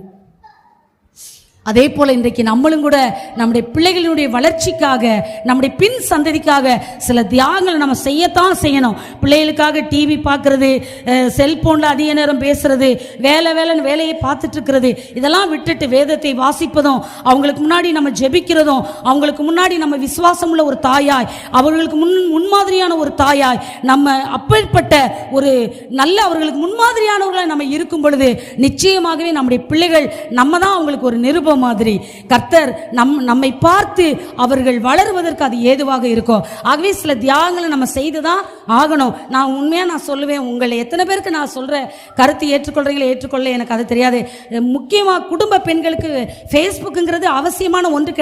அதே போல இன்றைக்கு நம்மளும் கூட நம்முடைய பிள்ளைகளுடைய வளர்ச்சிக்காக, நம்முடைய பின் சந்ததிக்காக சில தியாகங்களை நம்ம செய்யத்தான் செய்யணும். பிள்ளைகளுக்காக டிவி பார்க்கறது, செல்போனில் அதிக நேரம் பேசுறது, வேலைன்னு வேலையை பார்த்துட்டு இருக்கிறது, இதெல்லாம் விட்டுட்டு வேதத்தை வாசிப்பதும், அவங்களுக்கு முன்னாடி நம்ம ஜெபிக்கிறதும், அவங்களுக்கு முன்னாடி நம்ம விசுவாசம் உள்ள ஒரு தாயாய், அவர்களுக்கு முன்மாதிரியான ஒரு தாயாய், நம்ம அப்பேற்பட்ட ஒரு நல்ல அவர்களுக்கு முன்மாதிரியானவர்களை நம்ம இருக்கும் பொழுது நிச்சயமாகவே நம்முடைய பிள்ளைகள் நம்ம தான் அவங்களுக்கு ஒரு நிருபம் மாதிரி. கர்த்தர் நம்மை பார்த்து அவர்கள் வளருவதற்கு அது ஏதுவாக இருக்கும். ஆகவே சில தியாகங்களை நம்ம செய்துதான் ஆகணும். நான் உண்மையா சொல்லுவேன், உங்களை எத்தனை பேருக்கு நான் சொல்ற கருத்து ஏற்றுக்கொள்றீங்களா ஏற்றுக்கொள்ள எனக்கு அது தெரியாது. முக்கியமா குடும்ப பெண்களுக்கு ஃபேஸ்புக்குங்கிறது அவசியமான ஒன்று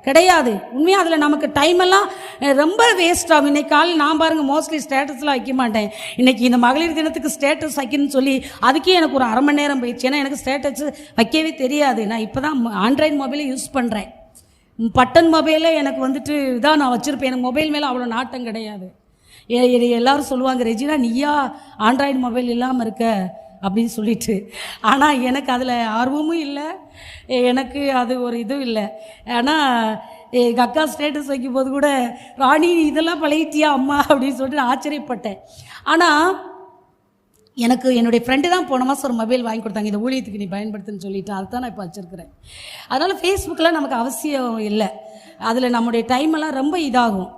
கிடையாது. உண்மையாக அதில் நமக்கு டைம் எல்லாம் ரொம்ப வேஸ்ட் ஆகும். இன்னைக்கு காலையில் நான் பாருங்க மோஸ்ட்லி ஸ்டேட்டஸ்லாம் வைக்க மாட்டேன். இன்னைக்கு இந்த மகளிர் தினத்துக்கு ஸ்டேட்டஸ் வைக்கணும்னு சொல்லி அதுக்கே எனக்கு ஒரு அரை மணி நேரம் போயிடுச்சு. ஏன்னா எனக்கு ஸ்டேட்டஸ் வைக்கவே தெரியாது. நான் இப்போ தான் ஆண்ட்ராய்டு மொபைலை யூஸ் பண்ணுறேன். பட்டன் மொபைலே எனக்கு வந்துட்டு இதான் நான் வச்சுருப்பேன். எனக்கு மொபைல் மேலே அவ்வளோ நாட்டம் கிடையாது. எல்லாரும் சொல்லுவாங்க, ரெஜினா நீயா ஆண்ட்ராய்டு மொபைல் இல்லாமல் இருக்க அப்படின்னு சொல்லிட்டு. ஆனால் எனக்கு அதில் ஆர்வமும் இல்லை, எனக்கு அது ஒரு இதுவும் இல்லை. ஆனால் எங்கள் அக்கா ஸ்டேட்டஸ் வைக்கும்போது கூட ராணி இதெல்லாம் பழகிட்டியா அம்மா அப்படின்னு சொல்லிட்டு நான் ஆச்சரியப்பட்டேன். ஆனால் எனக்கு என்னுடைய ஃப்ரெண்டு தான் போன மாதம் ஒரு மொபைல் வாங்கி கொடுத்தாங்க, இந்த ஊழியத்துக்கு நீ பயன்படுத்துன்னு சொல்லிட்டு. அதுதான் நான் இப்போ வச்சுருக்கிறேன். அதனால் ஃபேஸ்புக்கெலாம் நமக்கு அவசியம் இல்லை. அதில் நம்முடைய டைமெல்லாம் ரொம்ப இதாகும்.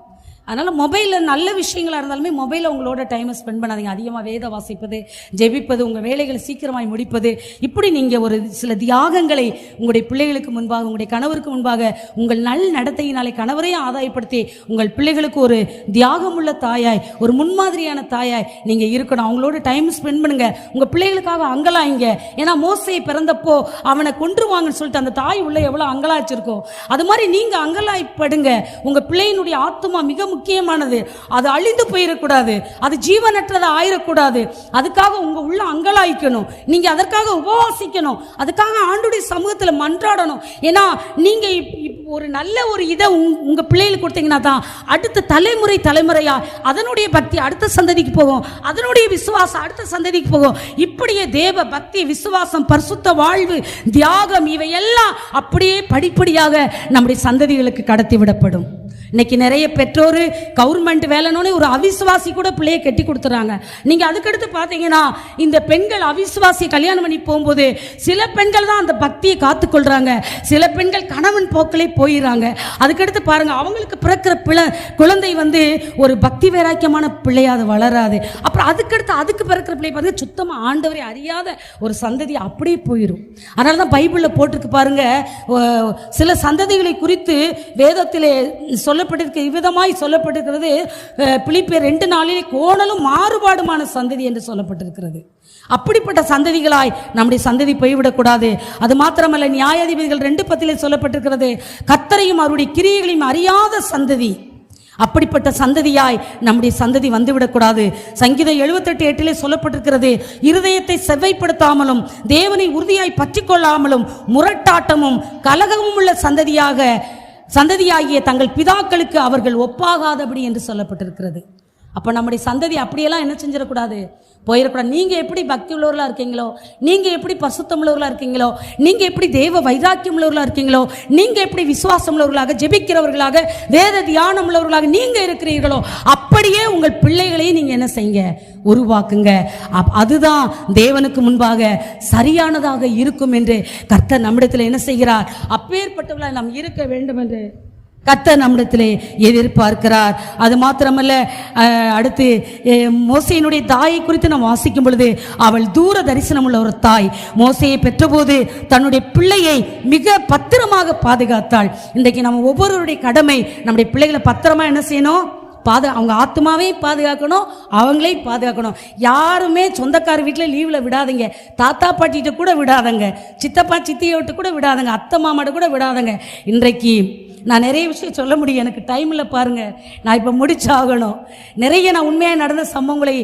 அதனால் மொபைலில் நல்ல விஷயங்களாக இருந்தாலுமே மொபைலில் உங்களோட டைமை ஸ்பெண்ட் பண்ணாதீங்க. அதிகமாக வேத வாசிப்பது, ஜெபிப்பது, உங்கள் வேலைகளை சீக்கிரமாய் முடிப்பது, இப்படி நீங்கள் ஒரு சில தியாகங்களை உங்களுடைய பிள்ளைகளுக்கு முன்பாக, உங்களுடைய கணவருக்கு முன்பாக, உங்கள் நல் நடத்தையினாலே கணவரையும் ஆதாயப்படுத்தி உங்கள் பிள்ளைகளுக்கு ஒரு தியாகமுள்ள தாயாய், ஒரு முன்மாதிரியான தாயாய் நீங்கள் இருக்கணும். அவங்களோட டைம் ஸ்பெண்ட் பண்ணுங்க. உங்கள் பிள்ளைகளுக்காக அங்கலாய்ங்க. ஏன்னா மோசே பிறந்தப்போ அவனை கொன்றுவாங்கன்னு சொல்லிட்டு அந்த தாய் உள்ள எவ்வளோ அங்கலாய்ச்சிருக்கோம். அது மாதிரி நீங்கள் அங்கலாய்ப்படுங்க. உங்கள் பிள்ளையினுடைய ஆத்துமா மிக முக்கியமானது. அது அழிந்து போயிடக்கூடாது, அது ஜீவனற்றதை ஆயிடக்கூடாது. அதுக்காக உங்க உள்ள அங்கலாய்க்கணும். நீங்க அதற்காக உபவாசிக்கணும், அதுக்காக ஆண்டுடைய சமூகத்தில் மன்றாடணும். ஏன்னா நீங்க ஒரு நல்ல ஒரு இதை உங்க பிள்ளைகளுக்கு கொடுத்தீங்கன்னா தான் அடுத்த தலைமுறையா அதனுடைய பக்தி அடுத்த சந்ததிக்கு போகும், அதனுடைய விசுவாசம் அடுத்த சந்ததிக்கு போகும். இப்படியே தேவ பக்தி, விசுவாசம், பரிசுத்த வாழ்வு, தியாகம் இவையெல்லாம் அப்படியே படிப்படியாக நம்முடைய சந்ததிகளுக்கு கடத்தி விடப்படும். இன்னைக்கு நிறைய பெற்றோர் கவர்மெண்ட் வேலைன்னு ஒரு அவிசுவாசி கூட பிள்ளையை கட்டி கொடுத்துறாங்க. நீங்க அதுக்கடுத்து பார்த்தீங்கன்னா இந்த பெண்கள் அவிசுவாசியை கல்யாணம் பண்ணி போகும்போது சில பெண்கள் தான் அந்த பக்தியை காத்துக்கொள்றாங்க, சில பெண்கள் கணவன் போக்கிலே போயிடுறாங்க. அதுக்கடுத்து பாருங்க, அவங்களுக்கு பிறக்கிற குழந்தை ஒரு பக்தி வைராக்கியமான பிள்ளையா அது வளராது. அப்புறம் அதுக்கு பிறக்கிற பிள்ளை பாருங்க சுத்தமாக ஆண்டவரை அறியாத ஒரு சந்ததி அப்படியே போயிடும். அதனால தான் பைபிளில் போட்டிருக்கு பாருங்க, சில சந்ததிகளை குறித்து வேதத்திலே சொல்லப்பட்டிருக்க விதமாய் சொல்லப்பட்டிருக்கிறது. பிலிப்பியர் 2:4 கோணலும் மாறுபாடுமான சந்ததி என்று சொல்லப்பட்டிருக்கிறது. அப்படிப்பட்ட சந்ததிகளாய் நம்முடைய சந்ததி போய்விடக்கூடாது. அது மாத்திரமல்ல, நியாயாதிபதிகள் 2:10 சொல்லப்பட்டிருக்கிறது, கர்த்தரையும் அவருடைய கிரியைகளையும் அறியாத சந்ததி. அப்படிப்பட்ட சந்ததியாய் நம்முடைய சந்ததி வந்துவிடக்கூடாது. சங்கீதம் 78:8 சொல்லப்பட்டிருக்கிறது, இருதயத்தை செவ்வைப்படுத்தாமலும் தேவனை உறுதியாய் பற்றி கொள்ளாமலும் முரட்டாட்டமும் கலகமும் உள்ள சந்ததியாகிய தங்கள் பிதாக்களுக்கு அவர்கள் ஒப்பாகாதபடி என்று சொல்லப்பட்டிருக்கிறது. அப்போ நம்முடைய சந்ததி அப்படியெல்லாம் என்ன செஞ்சிடக்கூடாது, போயிடக்கூடாது. நீங்கள் எப்படி பக்தி உள்ளவர்களாக இருக்கீங்களோ, நீங்கள் எப்படி பரிசுத்தம் உள்ளவர்களாக இருக்கீங்களோ, நீங்கள் எப்படி தேவ வைராக்கியம் உள்ளவர்களாக இருக்கீங்களோ, நீங்கள் எப்படி விசுவாசம் உள்ளவர்களாக, ஜெபிக்கிறவர்களாக, வேத தியானம் உள்ளவர்களாக நீங்கள் இருக்கிறீர்களோ, அப்படியே உங்கள் பிள்ளைகளையும் நீங்கள் என்ன செய்யுங்க, உருவாக்குங்க. அதுதான் தேவனுக்கு முன்பாக சரியானதாக இருக்கும் என்று கர்த்தர் நம்மிடத்தில் என்ன செய்கிறார், அப்பேற்பட்டவர்களாக நாம் இருக்க வேண்டும் என்று கர்த்தர் நம்மிடத்திலே எதிர்பார்க்கிறார். அது மாத்திரமல்ல, அடுத்து மோசேயினுடைய தாயை குறித்து நாம் வாசிக்கும் பொழுது, அவள் தூர தரிசனம் உள்ள ஒரு தாய். மோசேயை பெற்றபோது தன்னுடைய பிள்ளையை மிக பத்திரமாக பாதுகாத்தாள். இன்றைக்கு நம்ம ஒவ்வொருவருடைய கடமை நம்முடைய பிள்ளைகளை பத்திரமா என்ன செய்யணும், அவங்க ஆத்மாவே பாதுகாக்கணும், அவங்களே பாதுகாக்கணும். யாருமே சொந்தக்கார வீட்டில் லீவில் விடாதீங்க, தாத்தா பாட்டிகிட்ட கூட விடாதங்க, சித்தப்பா சித்தியை விட்டு கூட விடாதங்க, அத்தை மாமாட்ட கூட விடாதங்க. இன்றைக்கு நான் நிறைய விஷயம் சொல்ல முடியும், எனக்கு டைமில் பாருங்கள், நான் இப்போ முடிச்சாகணும். நிறைய நான் உண்மையாக நடந்த சம்பவங்களை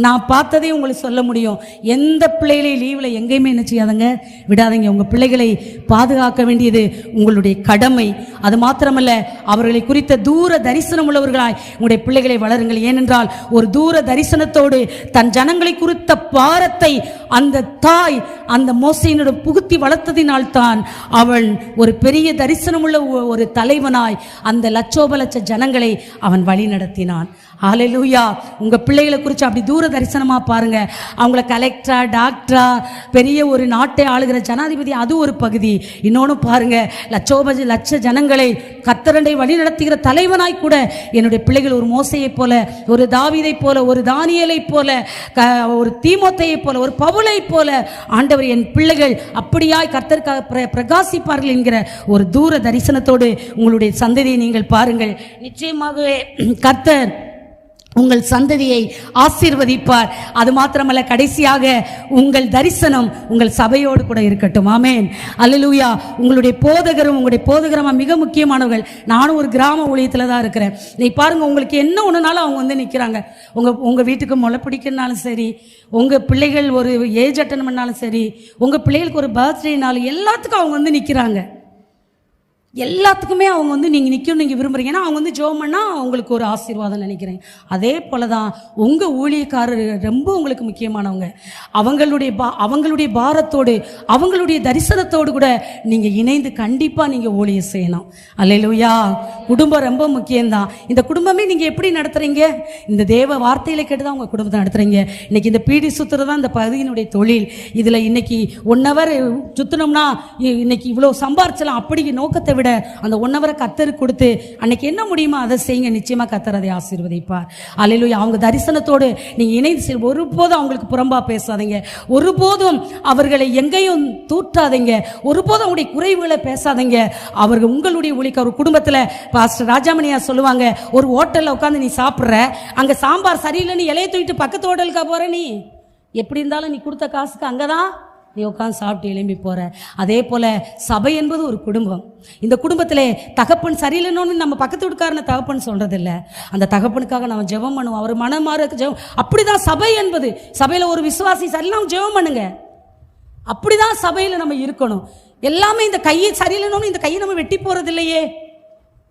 நான் பார்த்ததே உங்களுக்கு சொல்ல முடியும். எந்த பிள்ளைகளையும் லீவில் எங்கேயுமே என்ன செய்யாதங்க, விடாதீங்க. உங்கள் பிள்ளைகளை பாதுகாக்க வேண்டியது உங்களுடைய கடமை. அது மாத்திரமல்ல, அவர்களை குறித்த தூர தரிசனம் உள்ளவர்களாய் உங்களுடைய பிள்ளைகளை வளருங்கள். ஏனென்றால் ஒரு தூர தரிசனத்தோடு தன் ஜனங்களை குறித்த பாரத்தை அந்த தாய் அந்த மோசையினுடைய புகுத்தி வளர்த்ததினால்தான் அவள் ஒரு பெரிய தரிசனம் உள்ள ஒரு தலைவனாய் அந்த லட்சோபலட்ச ஜனங்களை அவன் வழி நடத்தினான். ஹல்லேலூயா. உங்கள் பிள்ளைகளை குறித்து அப்படி தூர தரிசனமாக பாருங்கள். அவங்கள கலெக்டரா, டாக்டரா, பெரிய ஒரு நாட்டை ஆளுகிற ஜனாதிபதி, அது ஒரு பகுதி. இன்னொன்று பாருங்கள், லட்ச ஜனங்களை கர்த்தரண்டை வழி நடத்துகிற தலைவனாய் கூட என்னுடைய பிள்ளைகள் ஒரு மோசையை போல, ஒரு தாவீதை போல, ஒரு தானியேலை போல, ஒரு தீமோத்தேயை போல, ஒரு பவுலை போல ஆண்டவர் என் பிள்ளைகள் அப்படியாய் கர்த்தருக்காக பிரகாசிப்பார்கள் என்கிற ஒரு தூர தரிசனத்தோடு உங்களுடைய சந்ததியை நீங்கள் பாருங்கள். நிச்சயமாகவே கர்த்தர் உங்கள் சந்ததியை ஆசீர்வதிப்பார். அது மாத்திரமல்ல, கடைசியாக உங்கள் தரிசனம் உங்கள் சபையோடு கூட இருக்கட்டும். ஆமென், அல்லேலூயா. உங்களுடைய போதகரும் மிக முக்கியமானவர்கள். நானும் ஒரு கிராம ஊழியத்தில் தான் இருக்கிறேன். நீ பாருங்க, உங்களுக்கு என்ன ஒன்றுனாலும் அவங்க வந்து நிற்கிறாங்க. உங்கள் வீட்டுக்கு முளை பிடிக்கனாலும் சரி, உங்கள் பிள்ளைகள் ஒரு ஏஜ் அட்டன் பண்ணாலும் சரி, உங்கள் பிள்ளைகளுக்கு ஒரு பர்த்டேனாலும் எல்லாத்துக்கும் அவங்க வந்து நிற்கிறாங்க. எல்லாத்துக்குமே அவங்க வந்து நீங்கள் நிற்கணும், நீங்கள் விரும்புகிறீங்க. ஏன்னா அவங்க வந்து ஜெபம் பண்ணால் அவங்களுக்கு ஒரு ஆசீர்வாதம் நினைக்கிறேன். அதே போல தான் உங்கள் ஊழியக்காரர் ரொம்ப உங்களுக்கு முக்கியமானவங்க. அவங்களுடைய பாரத்தோடு, அவங்களுடைய தரிசனத்தோடு கூட நீங்கள் இணைந்து கண்டிப்பாக நீங்கள் ஊழியம் செய்யணும். அல்லேலூயா. குடும்பம் ரொம்ப முக்கியம்தான். இந்த குடும்பமே நீங்கள் எப்படி நடத்துகிறீங்க? இந்த தேவ வார்த்தையில கேட்டு தான் உங்கள் குடும்பத்தை நடத்துகிறீங்க. இன்றைக்கி இந்த பீடி சுற்றுறது தான் இந்த பகுதியினுடைய தொழில். இதில் இன்னைக்கு 1 hour சுற்றினோம்னா இன்னைக்கு இவ்வளோ சம்பாரிச்சலாம். அப்படி நோக்கத்தை விட அந்த 1 hour கர்த்தருக்கு கொடுத்து அன்னைக்கு என்ன முடியுமோ அதை செய்யுங்க. நிச்சயமா கர்த்தர் அதை ஆசீர்வதிப்பார். அல்லேலூயா. அவங்க தரிசனத்தோடு நீங்க இணைந்து ஒருபோதும் அவங்களுக்கு புறம்பா பேசாதீங்க. ஒருபோதும் அவர்களை எங்கேயும் தூற்றாதீங்க. ஒருபோதும் அவங்களுடைய குறைவுகளை பேசாதீங்க. அவர்கள் உங்களுடைய ஒரு குடும்பத்தில் பாஸ்டர் ராஜாமணியா சொல்லுவாங்க, ஒரு ஹோட்டல்ல உட்காந்து நீ சாப்பிட்ற, அங்க சாம்பார் சரியில்லைன்னு இலையை தூக்கிட்டு பக்கத்து ஹோட்டலுக்கா போற, நீ எப்படி இருந்தாலும் நீ கொடுத்த காசுக்கு அங்கதான் நீ உட்காந்து சாப்பிட்டு எழும்பி போற. அதே போல சபை என்பது ஒரு குடும்பம். இந்த குடும்பத்திலே தகப்பன் சரியில்லைன்னு நம்ம பக்கத்து வீட்டுக்காரன தகப்பன் சொல்றது இல்லை. அந்த தகப்பனுக்காக நம்ம ஜெபம் பண்ணுவோம். அவர் மனமாற ஜெபம். அப்படிதான் சபை என்பது. சபையில ஒரு விசுவாசி சரியில்லை ஜெபம் பண்ணுங்க. அப்படிதான் சபையில நம்ம இருக்கணும். எல்லாமே இந்த கையை சரியில்லைன்னு இந்த கையை நம்ம வெட்டி போறது இல்லையே.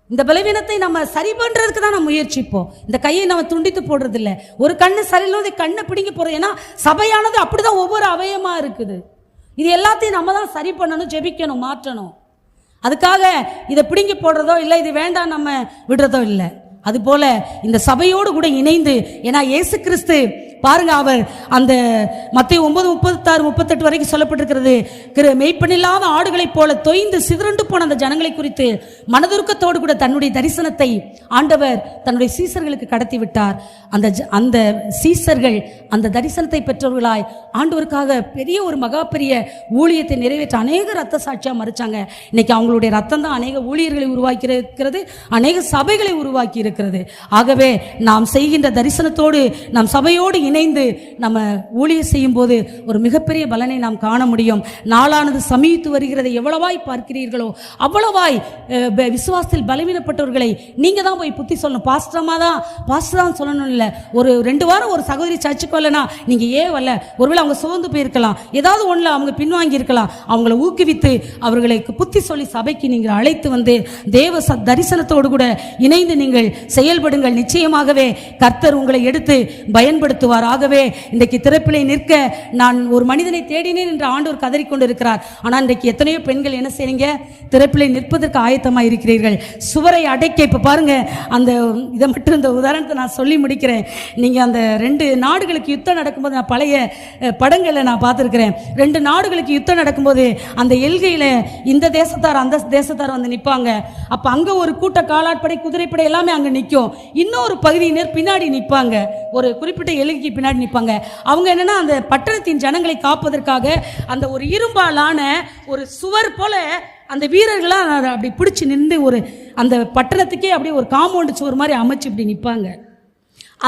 இந்த பலவீனத்தை நம்ம சரி பண்றதுக்கு தான் நம்ம முயற்சிப்போம். இந்த கையை நம்ம துண்டித்து போடுறது இல்லை. ஒரு கண்ணு சரியில்லை கண்ணை பிடிங்கி போறது. ஏன்னா சபையானது அப்படிதான் ஒவ்வொரு அவயமா இருக்குது. இது எல்லாத்தையும் நம்ம தான் சரி பண்ணணும், ஜெபிக்கணும், மாற்றணும். அதுக்காக இதை பிடுங்கி போடுறதோ இல்லை, இது வேண்டாம் நம்ம விடுறதோ இல்லை. அதுபோல இந்த சபையோடு கூட இணைந்து, ஏன்னா இயேசு கிறிஸ்து பாருங்க, அவர் அந்த மத்தேயு 9:36-38 வரைக்கும் சொல்லப்பட்டிருக்கிறது, மெய்ப்பனில்லாத ஆடுகளைப் போல தொய்ந்து சிதறண்டு போன அந்த ஜனங்களை குறித்து மனதுருக்கத்தோடு கூட தன்னுடைய தரிசனத்தை ஆண்டவர் தன்னுடைய சீசர்களுக்கு கடத்தி விட்டார். அந்த சீசர்கள் அந்த தரிசனத்தை பெற்றவர்களாய் ஆண்டவருக்காக பெரிய ஒரு மகா பெரிய ஊழியத்தை நிறைவேற்ற அநேக ரத்த சாட்சியா மறிச்சாங்க. இன்னைக்கு அவங்களுடைய ரத்தம் தான் அநேக ஊழியர்களை உருவாக்கி இருக்கிறது, அநேக சபைகளை உருவாக்கி இருக்கிறது. ஆகவே நாம் செய்கின்ற தரிசனத்தோடு நாம் சபையோடு இணைந்து நம்ம ஊழியம் செய்யும் போது ஒரு மிகப்பெரிய பலனை நாம் காண முடியும். நாளானது சமீபித்து வருகிறதை எவ்வளவாய் பார்க்கிறீர்களோ அவ்வளவாய் விசுவாசத்தில் பலவீனப்பட்டவர்களை நீங்க தான் போய் புத்தி சொல்லணும். பாஸ்டர் தான் சொல்லணும் இல்லை. ஒரு 2 வாரம் ஒரு சகோதரி சர்ச்சுக்கு வரலனா நீங்க ஏன் வரல, ஒருவேளை அவங்க சோர்ந்து போயிருக்கலாம், ஏதாவது ஒண்ணுல அவங்க பின்வாங்கி இருக்கலாம். அவங்களை ஊக்குவித்து அவர்களுக்கு புத்தி சொல்லி சபைக்கு நீங்கள் அழைத்து வந்து தேவ தரிசனத்தோடு கூட இணைந்து நீங்கள் செயல்படுங்கள். நிச்சயமாகவே கர்த்தர் உங்களை எடுத்து பயன்படுத்துவார். ஆகவே இன்றைக்கு திறப்பிலே நிற்க நான் ஒரு மனிதனை தேடினேன் என்று ஆண்டவர் கதறிக்கொண்டு இருக்கிறார். ஆனால் இன்றைக்கு எத்தனையோ பெண்கள் என்ன செய்றீங்க, திறப்பிலே நிற்பதற்கு ஆயத்தமாக இருக்கிறீர்கள். சுவரை அடைக்க இப்ப பாருங்க, அந்த இதை மட்டும் இந்த உதாரணத்தை நான் சொல்லி முடிக்கிறேன். நீங்க அந்த 2 நாடுகளுக்கு யுத்தம் நடக்கும்போது, நான் பழைய படங்களை நான் பார்த்துருக்கிறேன். 2 நாடுகளுக்கு யுத்தம் நடக்கும்போது அந்த எல்கையில இந்த தேசத்தார் அந்த தேசத்தார் வந்து நிற்பாங்க. அப்ப அங்க ஒரு கூட்ட காலாட்படை குதிரைப்படை எல்லாமே அங்க நிற்கும். இன்னொரு பகுதியினர் பின்னாடி நிற்பாங்க, ஒரு குறிப்பிட்ட எல்கைக்கு பின்னாடி நிற்பாங்க. அவங்க என்னன்னா அந்த பட்டணத்தின் ஜனங்களை காப்பதற்காக அந்த ஒரு இரும்பாலான ஒரு சுவர் போல அந்த வீரர்களாக அப்படி பிடிச்சி நின்று ஒரு அந்த பட்டணத்துக்கே அப்படியே ஒரு காம்பவுண்டு சுவர் மாதிரி அமைச்சு இப்படி நிற்பாங்க.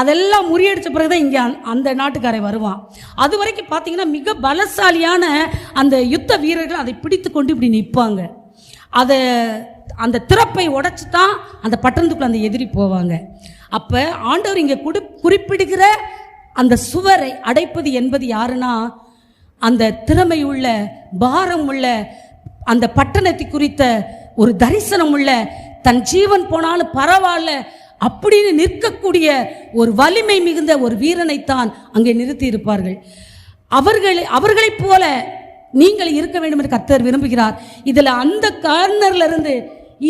அதெல்லாம் முறியடிச்ச பிறகுதான் இங்கே அந்த நாட்டுக்காரை வருவான். அது வரைக்கும் பார்த்தீங்கன்னா மிக பலசாலியான அந்த யுத்த வீரர்கள் அதை பிடித்து கொண்டு இப்படி நிற்பாங்க. அதை அந்த திறப்பை உடைச்சு தான் அந்த பட்டணத்துக்குள்ள அந்த எதிரி போவாங்க. அப்போ ஆண்டவர் இங்கே குறிப்பிடுகிற அந்த சுவரை அடைப்பது என்பது யாருன்னா, அந்த திறமை உள்ள, பாரம் உள்ள, அந்த பட்டணத்தை குறித்த ஒரு தரிசனம் உள்ள, தன் ஜீவன் போனாலும் பரவாயில்ல அப்படின்னு நிற்கக்கூடிய ஒரு வலிமை மிகுந்த ஒரு வீரனைத்தான் அங்கே நிறுத்தி இருப்பார்கள். அவர்களைப் போல நீங்கள் இருக்க வேண்டும் என்று கர்த்தர் விரும்புகிறார். இதில் அந்த கார்னர்ல இருந்து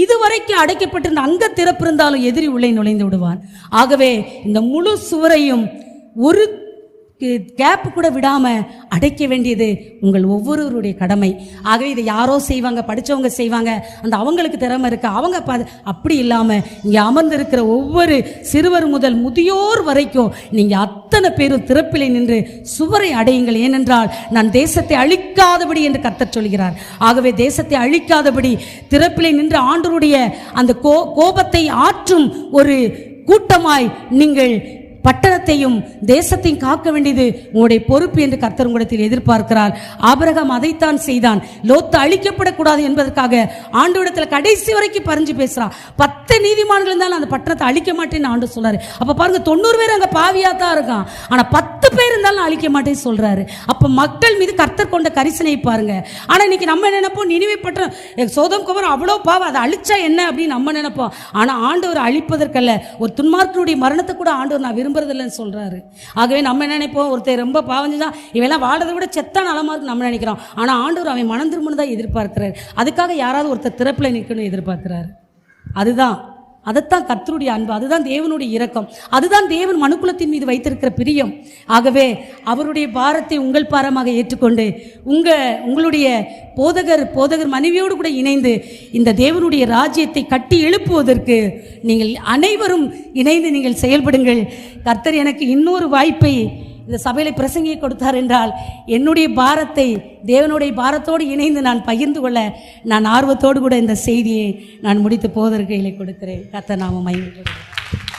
இதுவரைக்கும் அடைக்கப்பட்டிருந்த அங்க திறப்பு இருந்தாலும் எதிரி உள்ளே நுழைந்து விடுவான். ஆகவே இந்த முழு சுவரையும் ஒரு கேப் கூட விடாம அடைக்க வேண்டியது உங்கள் ஒவ்வொருவருடைய கடமை. ஆகவே இதை யாரோ செய்வாங்க, படித்தவங்க செய்வாங்க, அந்த அவங்களுக்கு திறமை இருக்கு, அவங்க அப்படி இல்லாமல் இங்கே அமர்ந்திருக்கிற ஒவ்வொரு சிறுவர் முதல் முதியோர் வரைக்கும் நீங்கள் அத்தனை பேரும் திறப்பிலே நின்று சுவரை அடையுங்கள். ஏனென்றால் நான் தேசத்தை அழிக்காதபடி என்று கர்த்தர் சொல்கிறார். ஆகவே தேசத்தை அழிக்காதபடி திறப்பிலே நின்று ஆண்டவருடைய அந்த கோபத்தை ஆற்றும் ஒரு கூட்டமாய் நீங்கள் பட்டணத்தையும் தேசத்தையும் காக்க வேண்டியது உங்களுடைய பொறுப்பு என்று கர்த்தர் உங்களிடத்தில் எதிர்பார்க்கிறார். ஆபிரகாம் அதைத்தான் செய்தான். லோத்து அழிக்கப்படக்கூடாது என்பதற்காக ஆண்டவரிடத்தில் கடைசி வரைக்கும் பறிஞ்சு பேசுறான். 10 நீதிமான்கள் இருந்தாலும் அந்த பட்டணத்தை அழிக்க மாட்டேன்னு ஆண்டு சொல்றாரு. அப்ப பாருங்க, 90 பேர் அங்க பாவியா தான் இருக்கான், ஆனா 10 பேர் இருந்தாலும் அழிக்க மாட்டேன்னு சொல்றாரு. அப்ப மக்கள் மீது கர்த்தர் கொண்ட கரிசனை பாருங்க. ஆனா இன்னைக்கு நம்ம நினைப்போம், நினிவே பட்டணம் சோதம் குமார் அவ்வளோ பாவம், அதை அழிச்சா என்ன அப்படின்னு நம்ம நினைப்போம். ஆனா ஆண்டவர் அழிப்பதற்கல்ல, ஒரு துன்மார்க்கனுடைய மரணத்தை கூட ஆண்டவர் நான் விரும்புறதில்லைன்னு சொல்றாரு. ஆகவே நம்ம நினைப்போம், ஒருத்தர் ரொம்ப பாவம் செஞ்சா இவெல்லாம் வாழ்றதை விட செத்தா நலமா இருக்கு நம்ம நினைக்கிறோம். ஆனா ஆண்டவர் அவன் மனம் திரும்பணும் தான் எதிர்பார்க்கிறார். அதுக்காக யாராவது ஒருத்தர் திறப்பில் நிற்கணும் எதிர்பார்க்கிறாரு. அதைத்தான் கர்த்தருடைய அன்பு, அதுதான் தேவனுடைய இரக்கம், அதுதான் தேவன் மனுக்குலத்தின் மீது வைத்திருக்கிற பிரியம். ஆகவே அவருடைய பாரத்தை உங்கள் பாரமாக ஏற்றுக்கொண்டு உங்களுடைய போதகர் மனைவியோடு கூட இணைந்து இந்த தேவனுடைய ராஜ்யத்தை கட்டி எழுப்புவதற்கு நீங்கள் அனைவரும் இணைந்து நீங்கள் செயல்படுங்கள். கர்த்தர் எனக்கு இன்னொரு வாய்ப்பை இந்த சபையில் பிரசங்கியை கொடுத்தார் என்றால் என்னுடைய பாரத்தை தேவனுடைய பாரத்தோடு இணைந்து நான் பகிர்ந்து கொள்ள நான் ஆர்வத்தோடு கூட இந்த செய்தியை நான் முடித்து போவதற்கு கொடுக்கிறேன். கர்த்தர் நாம மகிமைப்படுத்தும்.